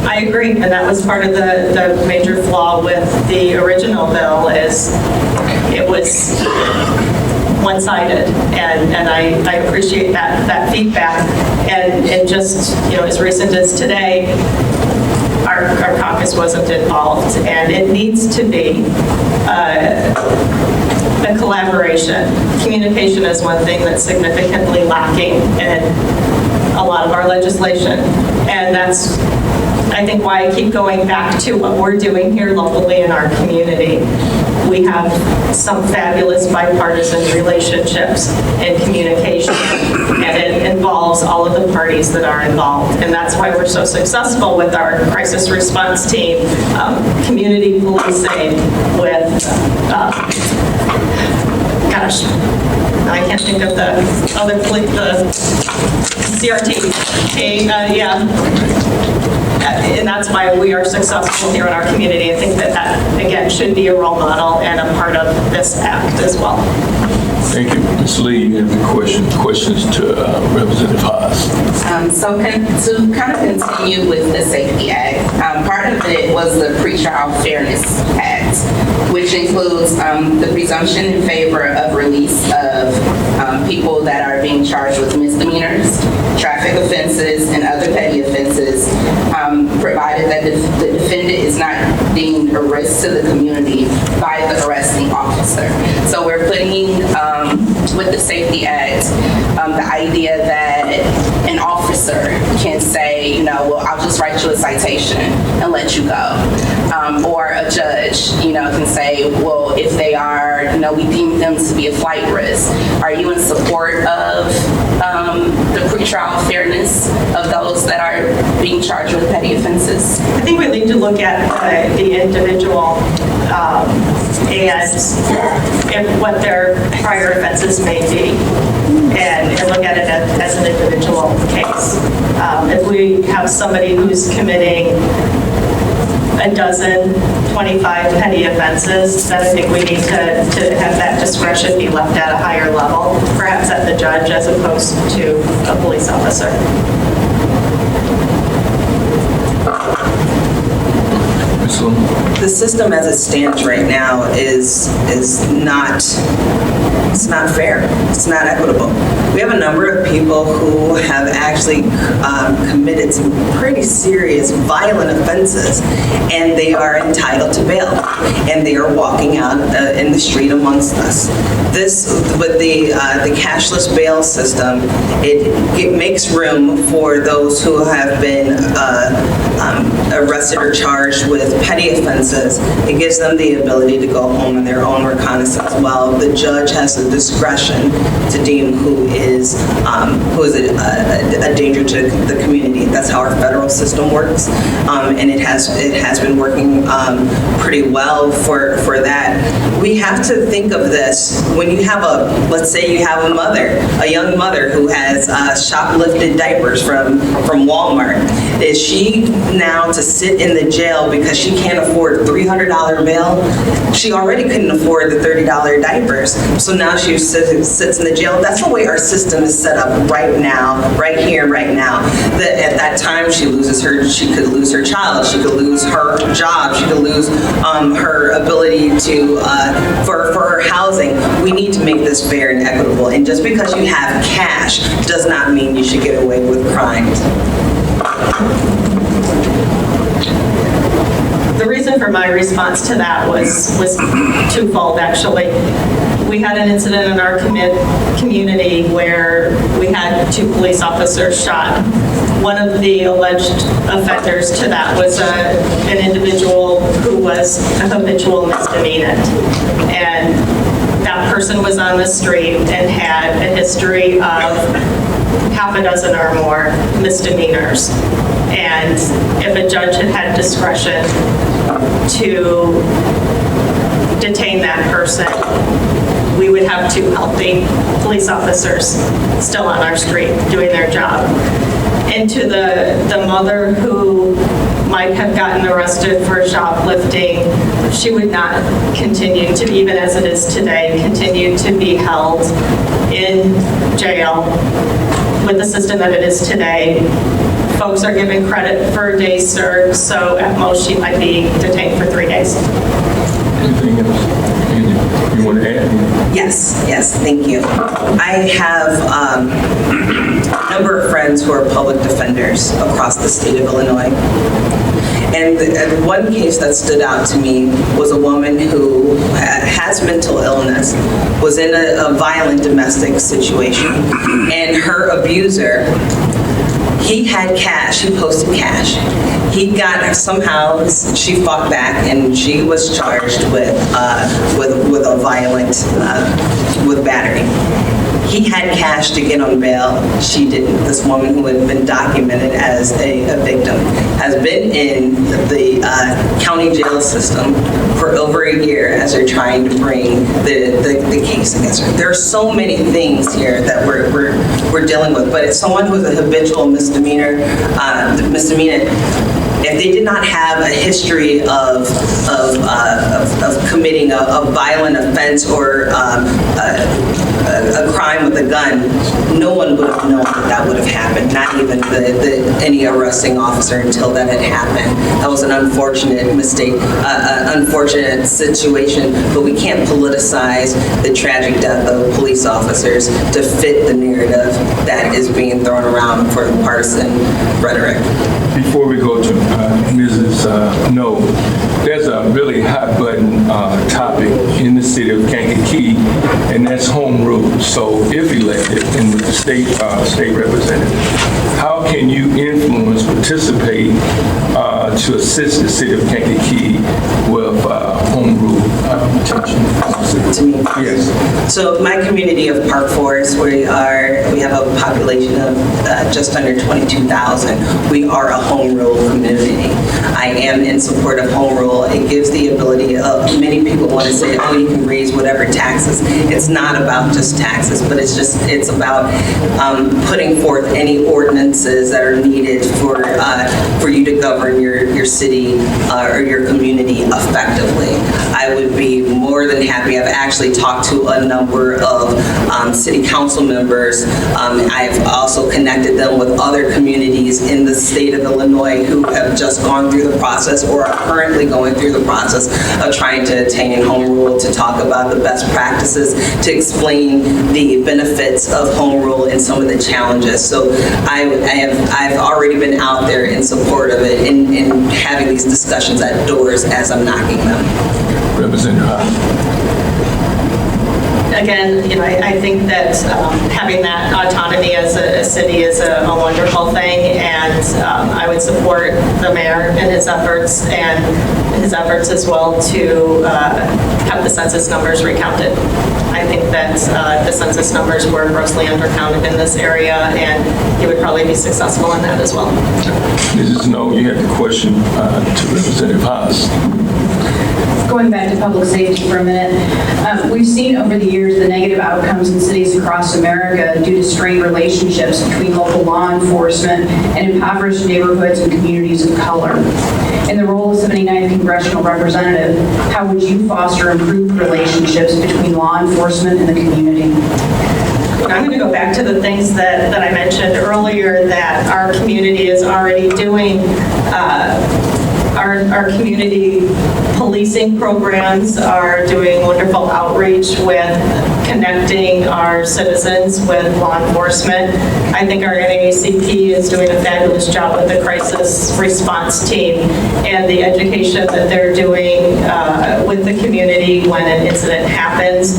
I agree, and that was part of the major flaw with the original bill, is it was one-sided, and I appreciate that feedback. And just, as recent as today, our caucus wasn't involved, and it needs to be a collaboration. Communication is one thing that's significantly lacking in a lot of our legislation, and that's, I think, why I keep going back to what we're doing here locally in our community. We have some fabulous bipartisan relationships and communication, and it involves all of the parties that are involved. And that's why we're so successful with our crisis response team, community policing, with, gosh, I can't think of the other police, the CRT. And that's why we are successful here in our community. I think that, again, should be a role model and a part of this act as well. Thank you. Ms. Lee, you have the questions to Representative Haas. To kind of continue with the Safety Act, part of it was the Pretrial Fairness Act, which includes the presumption in favor of release of people that are being charged with misdemeanors, traffic offenses, and other petty offenses, provided that the defendant is not deemed a risk to the community by the arresting officer. So we're putting, with the Safety Act, the idea that an officer can say, well, I'll just write you a citation and let you go. Or a judge, can say, well, if they are, we deem them to be a flight risk. Are you in support of the pretrial fairness of those that are being charged with petty offenses? I think we need to look at the individual and what their prior offenses may be, and look at it as an individual case. If we have somebody who's committing a dozen 25 petty offenses, then I think we need to have that discretion be left at a higher level, perhaps at the judge as opposed to a police officer. The system as it stands right now is not fair. It's not equitable. We have a number of people who have actually committed some pretty serious violent offenses, and they are entitled to bail, and they are walking out in the street amongst us. This, with the cashless bail system, it makes room for those who have been arrested or charged with petty offenses. It gives them the ability to go home in their own reconnaissance, while the judge has the discretion to deem who is a danger to the community. That's how our federal system works, and it has been working pretty well for that. We have to think of this when you have let's say you have a young mother who has shoplifted diapers from Walmart. Is she now to sit in the jail because she can't afford a $300 bail? She already couldn't afford the $30 diapers, so now she sits in the jail. That's the way our system is set up right now, right here, right now. That at that time she could lose her child, she could lose her job, she could lose her ability to for her housing. We need to make this fair and equitable. And just because you have cash does not mean you should get away with crimes. The reason for my response to that was twofold, actually. we had an incident in our community where we had 2 police officers shot. One of the alleged offenders to that was an individual who was a habitual misdemeanant. And that person was on the street and had a history of half a dozen or more misdemeanors. And if a judge had had discretion to detain that person, we would have 2 healthy police officers still on our street doing their job. And to the mother who might have gotten arrested for shoplifting, she would not continue to, even as it is today, continue to be held in jail with the system that it is today. Folks are given credit for days served, so at most she might be detained for 3 days. Anything else? You want to add? Yes, thank you. I have a number of friends who are public defenders across the state of Illinois. And one case that stood out to me was a woman who has mental illness, was in a violent domestic situation, and her abuser, he had cash, he posted cash. He got, somehow, she fought back and she was charged with a violent, with battery. He had cash to get on bail. She didn't. This woman who had been documented as a victim has been in the county jail system for over a year as they're trying to bring the case against her. There are so many things here that we're dealing with, but it's someone who's a habitual misdemeanor, if they did not have a history of committing a violent offense or a crime with a gun, no one would have known that would have happened, not even any arresting officer until that had happened. That was an unfortunate mistake, unfortunate situation, but we can't politicize the tragic death of police officers to fit the narrative that is being thrown around for partisan rhetoric. Before we go to Mrs. No, there's a really hot button topic in the city of Kankakee, and that's home rule. So if elected and with the state representative, how can you influence, participate to assist the city of Kankakee with home rule attention? To me? Yes. So my community of Park Forest, we have a population of just under 22,000. We are a home rule community. I am in support of home rule. It gives the ability of, many people want to say, oh, you can raise whatever taxes. It's not about just taxes, but it's about putting forth any ordinances that are needed for you to govern your city or your community effectively. I would be more than happy. I've actually talked to a number of city council members. I've also connected them with other communities in the state of Illinois who have just gone through the process or are currently going through the process of trying to attain home rule, to talk about the best practices, to explain the benefits of home rule and some of the challenges. So I've already been out there in support of it and having these discussions at doors as I'm knocking them. Representative Haas. Again, I think that having that autonomy as a city is a wonderful thing, and I would support the mayor in his efforts and his efforts as well to have the census numbers recounted. I think that the census numbers were grossly undercounted in this area, and he would probably be successful in that as well. Mrs. Snow, you had the question to Representative Haas. Going back to public safety for a minute, we've seen over the years the negative outcomes in cities across America due to strained relationships between local law enforcement and impoverished neighborhoods and communities of color. In the role of 79th Congressional Representative, how would you foster improved relationships between law enforcement and the community? I'm going to go back to the things that I mentioned earlier that our community is already doing. Our community policing programs are doing wonderful outreach with connecting our citizens with law enforcement. I think our NAACP is doing a fabulous job with the crisis response team and the education that they're doing with the community when an incident happens,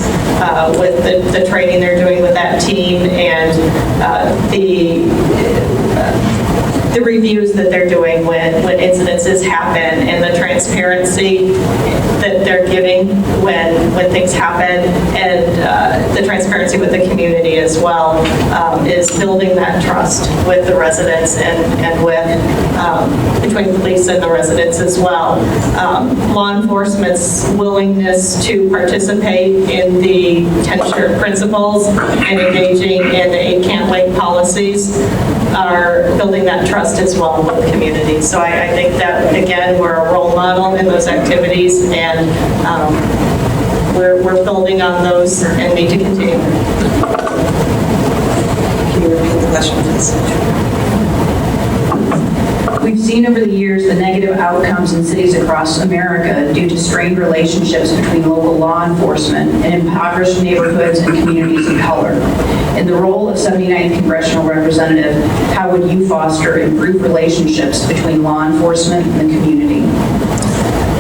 with the training they're doing with that team, and the reviews that they're doing when incidences happen, and the transparency that they're giving when things happen, and the transparency with the community as well, is building that trust with the residents and with between police and the residents as well. Law enforcement's willingness to participate in the 10-shirt principles and engaging in the 8 can't wait policies are building that trust as well with the community. So I think that, again, we're a role model in those activities, and we're building on those and need to continue. Can you repeat the question, please? We've seen over the years the negative outcomes in cities across America due to strained relationships between local law enforcement and impoverished neighborhoods and communities of color. In the role of 79th Congressional Representative, how would you foster improved relationships between law enforcement and the community?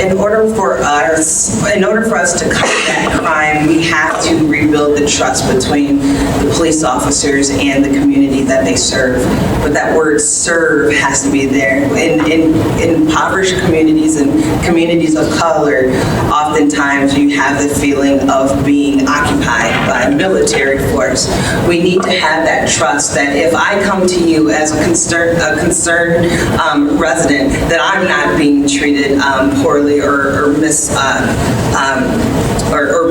In order for us to combat crime, we have to rebuild the trust between the police officers and the community that they serve. But that word "serve" has to be there. In impoverished communities and communities of color, oftentimes you have the feeling of being occupied by a military force. We need to have that trust that if I come to you as a concerned resident, that I'm not being treated poorly or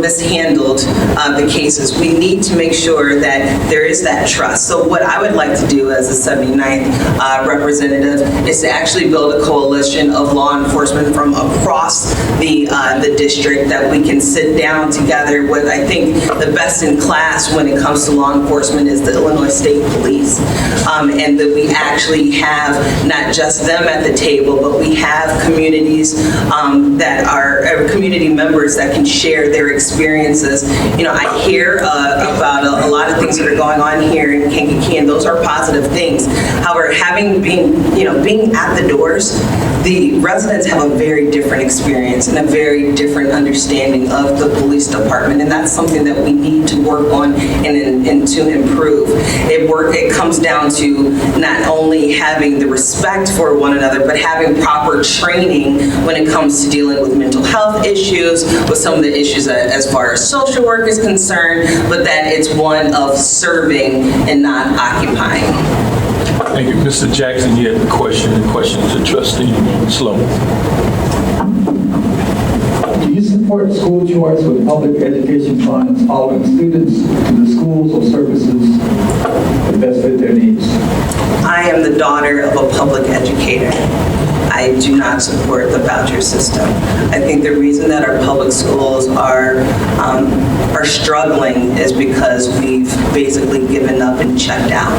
mishandled the cases. We need to make sure that there is that trust. So what I would like to do as a 79th representative is to actually build a coalition of law enforcement from across the district that we can sit down together with. I think the best in class when it comes to law enforcement is the Illinois State Police, and that we actually have not just them at the table, but we have communities that are community members that can share their experiences. You know, I hear about a lot of things that are going on here in Kankakee, and those are positive things. However, being at the doors, the residents have a very different experience and a very different understanding of the police department, and that's something that we need to work on and to improve. It comes down to not only having the respect for one another, but having proper training when it comes to dealing with mental health issues, with some of the issues as far as social work is concerned, but that it's one of serving and not occupying. Thank you. Mr. Jackson, you have a question to Trustee Slone. Do you support school choice with public education funds following students to the schools or services that best fit their needs? I am the daughter of a public educator. I do not support the voucher system. I think the reason that our public schools are struggling is because we've basically given up and checked out.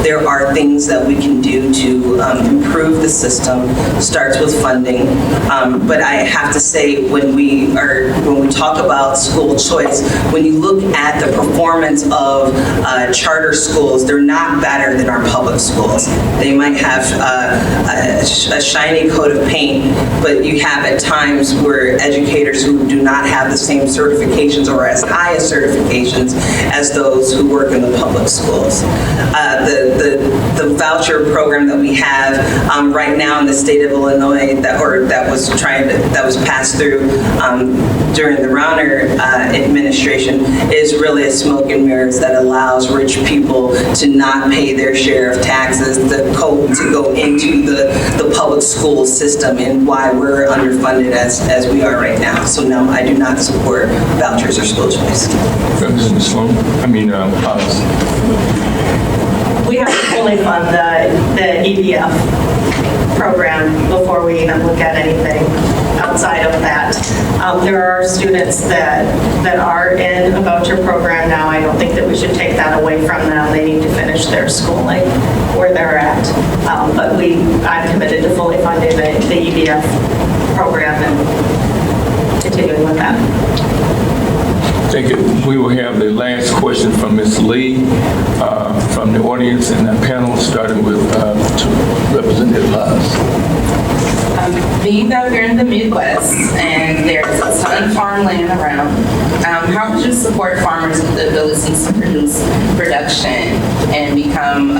There are things that we can do to improve the system. Starts with funding, but I have to say when we talk about school choice, when you look at the performance of charter schools, they're not better than our public schools. They might have a shiny coat of paint, but you have at times where educators who do not have the same certifications or as high as certifications as those who work in the public schools. The voucher program that we have right now in the state of Illinois that was passed through during the Rauner administration is really a smoke and mirrors that allows rich people to not pay their share of taxes, to go into the public school system, and why we're underfunded as we are right now. So no, I do not support vouchers or school choice. Mr. Slone, policy. We have to fully fund the EDF program before we even look at anything outside of that. There are students that are in a voucher program now. I don't think that we should take that away from them. They need to finish their schooling. where they're at. But I'm committed to fully funding the EBF program and continuing with that. Thank you. We will have the last question from Ms. Lee from the audience and the panel, starting with Representative Haas. Being that we're in the Midwest and there's a ton of farmland around, how would you support farmers with the ability to produce production and become a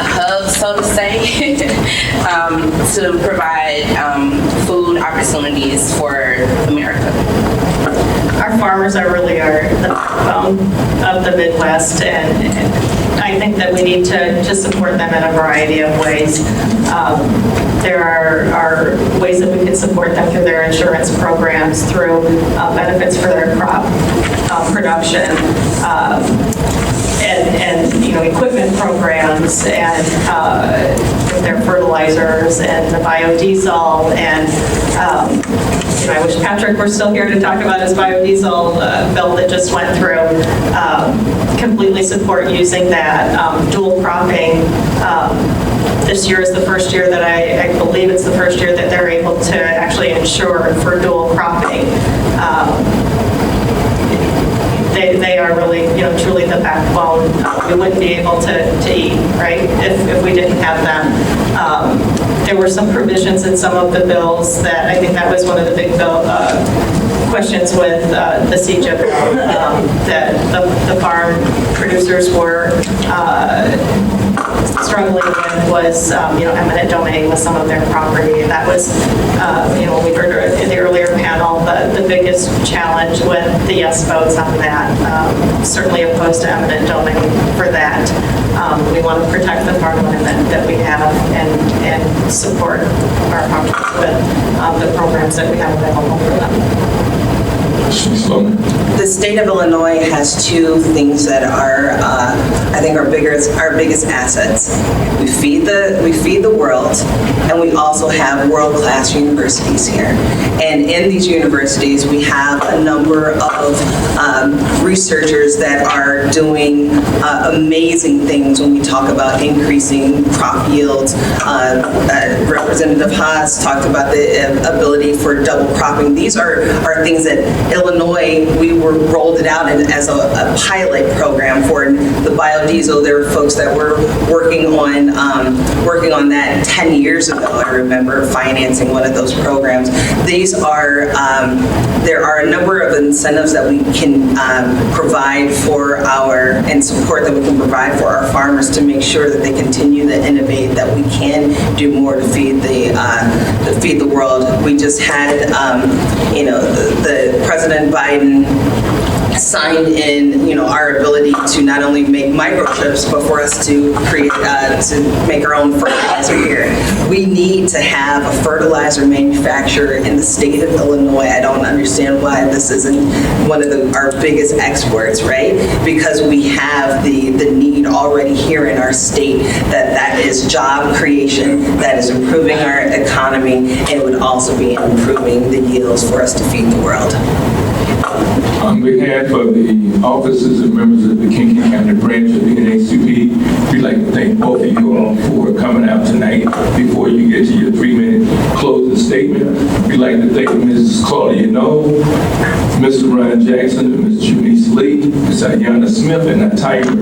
hub, so to say, to provide food opportunities for America? Our farmers really are the backbone of the Midwest, and I think that we need to support them in a variety of ways. There are ways that we can support them through their insurance programs, through benefits for their crop production, and equipment programs, and their fertilizers and the biodiesel, and I wish Patrick were still here to talk about his biodiesel bill that just went through. Completely support using that. Dual cropping. This year is the first year that I believe it's the first year that they're able to actually insure for dual cropping. They are really, truly the backbone. We wouldn't be able to eat, right, if we didn't have them. There were some provisions in some of the bills that I think that was one of the big questions with the CJIP bill that the farm producers were struggling with was, eminent domain with some of their property. That was, when we heard in the earlier panel, the biggest challenge with the yes votes on that. Certainly opposed to eminent domain for that. We want to protect the farmland that we have and support our farmers with the programs that we have available for them. Slone. The state of Illinois has two things that are, I think, our biggest assets. We feed the world, and we also have world-class universities here. And in these universities, we have a number of researchers that are doing amazing things when we talk about increasing crop yields. Representative Haas talked about the ability for double cropping. These are things that Illinois, we rolled it out as a pilot program for the biodiesel. There were folks that were working on that 10 years ago. I remember financing one of those programs. These are there are a number of incentives that we can provide for and support that we can provide for our farmers to make sure that they continue to innovate, that we can do more to feed the world. We just had the President Biden signed in, our ability to not only make microchips, but for us to create, to make our own fertilizer here. We need to have a fertilizer manufacturer in the state of Illinois. I don't understand why this isn't one of our biggest exports, right? Because we have the need already here in our state that is job creation, that is improving our economy, and it would also be improving the yields for us to feed the world. On behalf of the officers and members of the Kankakee County branch of the NAACP, we'd like to thank both of you all for coming out tonight. Before you get to your 3-minute closing statement, we'd like to thank Mrs. Claudia Noel, Mr. Ryan Jackson, and Ms. Junice Lee, Ms. Ayanna Smith, and our timer,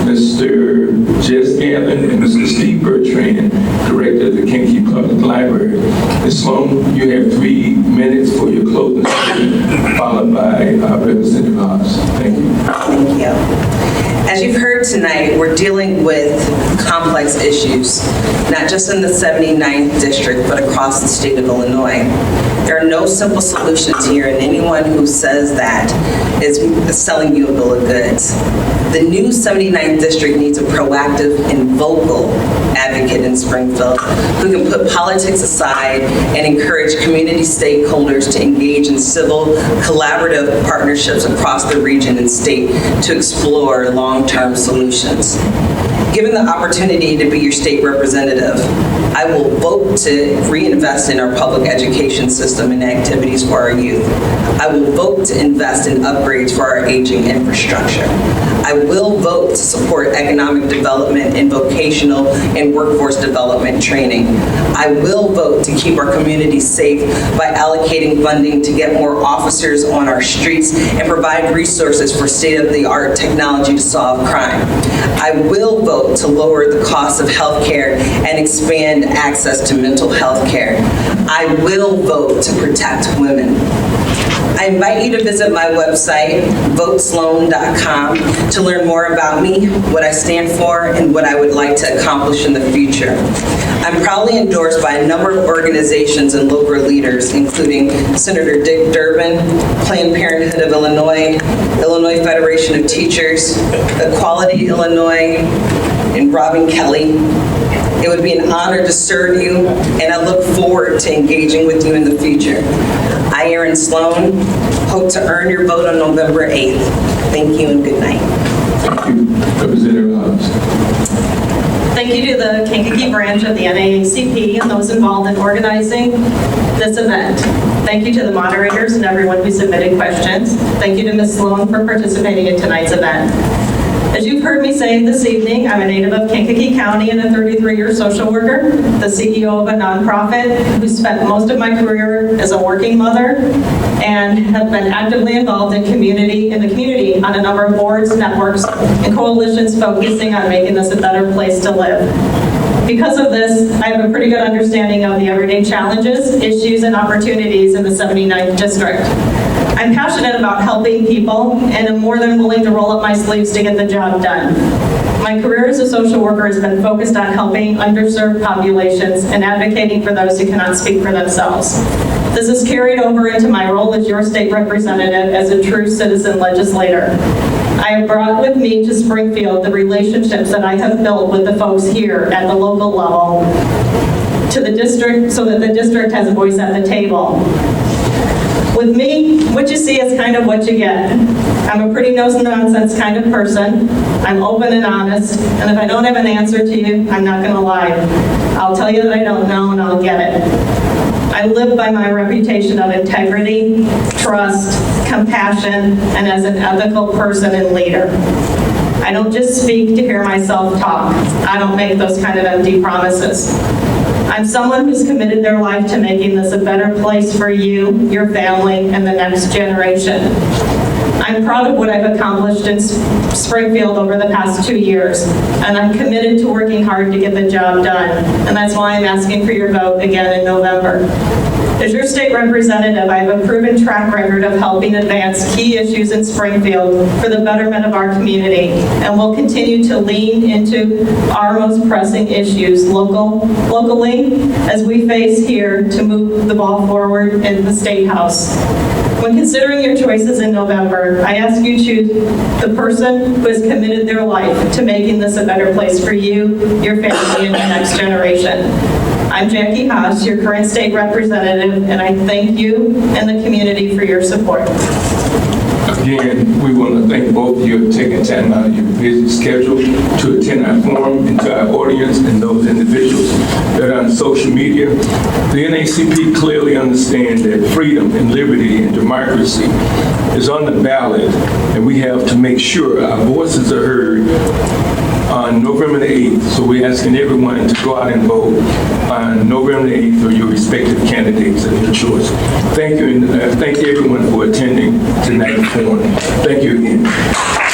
Mr. Jess Allen, and Mr. Steve Bertrand, Director of the Kankakee Public Library. Ms. Slone, you have 3 minutes for your closing statement, followed by Representative Haas. Thank you. Thank you. As you've heard tonight, we're dealing with complex issues, not just in the 79th district, but across the state of Illinois. There are no simple solutions here, and anyone who says that is selling you a bill of goods. The new 79th district needs a proactive and vocal advocate in Springfield who can put politics aside and encourage community stakeholders to engage in civil, collaborative partnerships across the region and state to explore long-term solutions. Given the opportunity to be your state representative, I will vote to reinvest in our public education system system and activities for our youth. I will vote to invest in upgrades for our aging infrastructure. I will vote to support economic development and vocational and workforce development training. I will vote to keep our communities safe by allocating funding to get more officers on our streets and provide resources for state-of-the-art technology to solve crime. I will vote to lower the cost of health care and expand access to mental health care. I will vote to protect women. I invite you to visit my website, voteslone.com, to learn more about me, what I stand for, and what I would like to accomplish in the future. I'm proudly endorsed by a number of organizations and local leaders, including Senator Dick Durbin, Planned Parenthood of Illinois, Illinois Federation of Teachers, Equality Illinois, and Robin Kelly. It would be an honor to serve you, and I look forward to engaging with you in the future. I, Erin Slone, hope to earn your vote on November 8th. Thank you and good night. Thank you, Representative Hobbs. Thank you to the Kankakee branch of the NAACP and those involved in organizing this event. Thank you to the moderators and everyone who submitted questions. Thank you to Ms. Slone for participating in tonight's event. As you've heard me say this evening, I'm a native of Kankakee County and a 33-year social worker, the CEO of a nonprofit who spent most of my career as a working mother and have been actively involved in the community on a number of boards, networks, and coalitions focusing on making this a better place to live. Because of this, I have a pretty good understanding of the everyday challenges, issues, and opportunities in the 79th District. I'm passionate about helping people and am more than willing to roll up my sleeves to get the job done. My career as a social worker has been focused on helping underserved populations and advocating for those who cannot speak for themselves. This is carried over into my role as your state representative as a true citizen legislator. I have brought with me to Springfield the relationships that I have built with the folks here at the local level to the district so that the district has a voice at the table. With me, what you see is kind of what you get. I'm a pretty no-nonsense kind of person. I'm open and honest, and if I don't have an answer to you, I'm not going to lie. I'll tell you that I don't know, and I'll get it. I live by my reputation of integrity, trust, compassion, and as an ethical person and leader. I don't just speak to hear myself talk. I don't make those kind of empty promises. I'm someone who's committed their life to making this a better place for you, your family, and the next generation. I'm proud of what I've accomplished in Springfield over the past 2 years, and I'm committed to working hard to get the job done, and that's why I'm asking for your vote again in November. As your state representative, I have a proven track record of helping advance key issues in Springfield for the betterment of our community, and will continue to lean into our most pressing issues locally as we face here to move the ball forward in the State House. When considering your choices in November, I ask you to choose the person who has committed their life to making this a better place for you, your family, and the next generation. I'm Jackie Haas, your current state representative, and I thank you and the community for your support. Again, we want to thank both of you for taking time out of your busy schedule to attend our forum, and to our audience and those individuals that are on social media. The NAACP clearly understands that freedom and liberty and democracy is on the ballot, and we have to make sure our voices are heard on November the 8th. So we're asking everyone to go out and vote on November the 8th for your respective candidates of your choice. Thank you, and thank everyone for attending tonight's forum. Thank you again.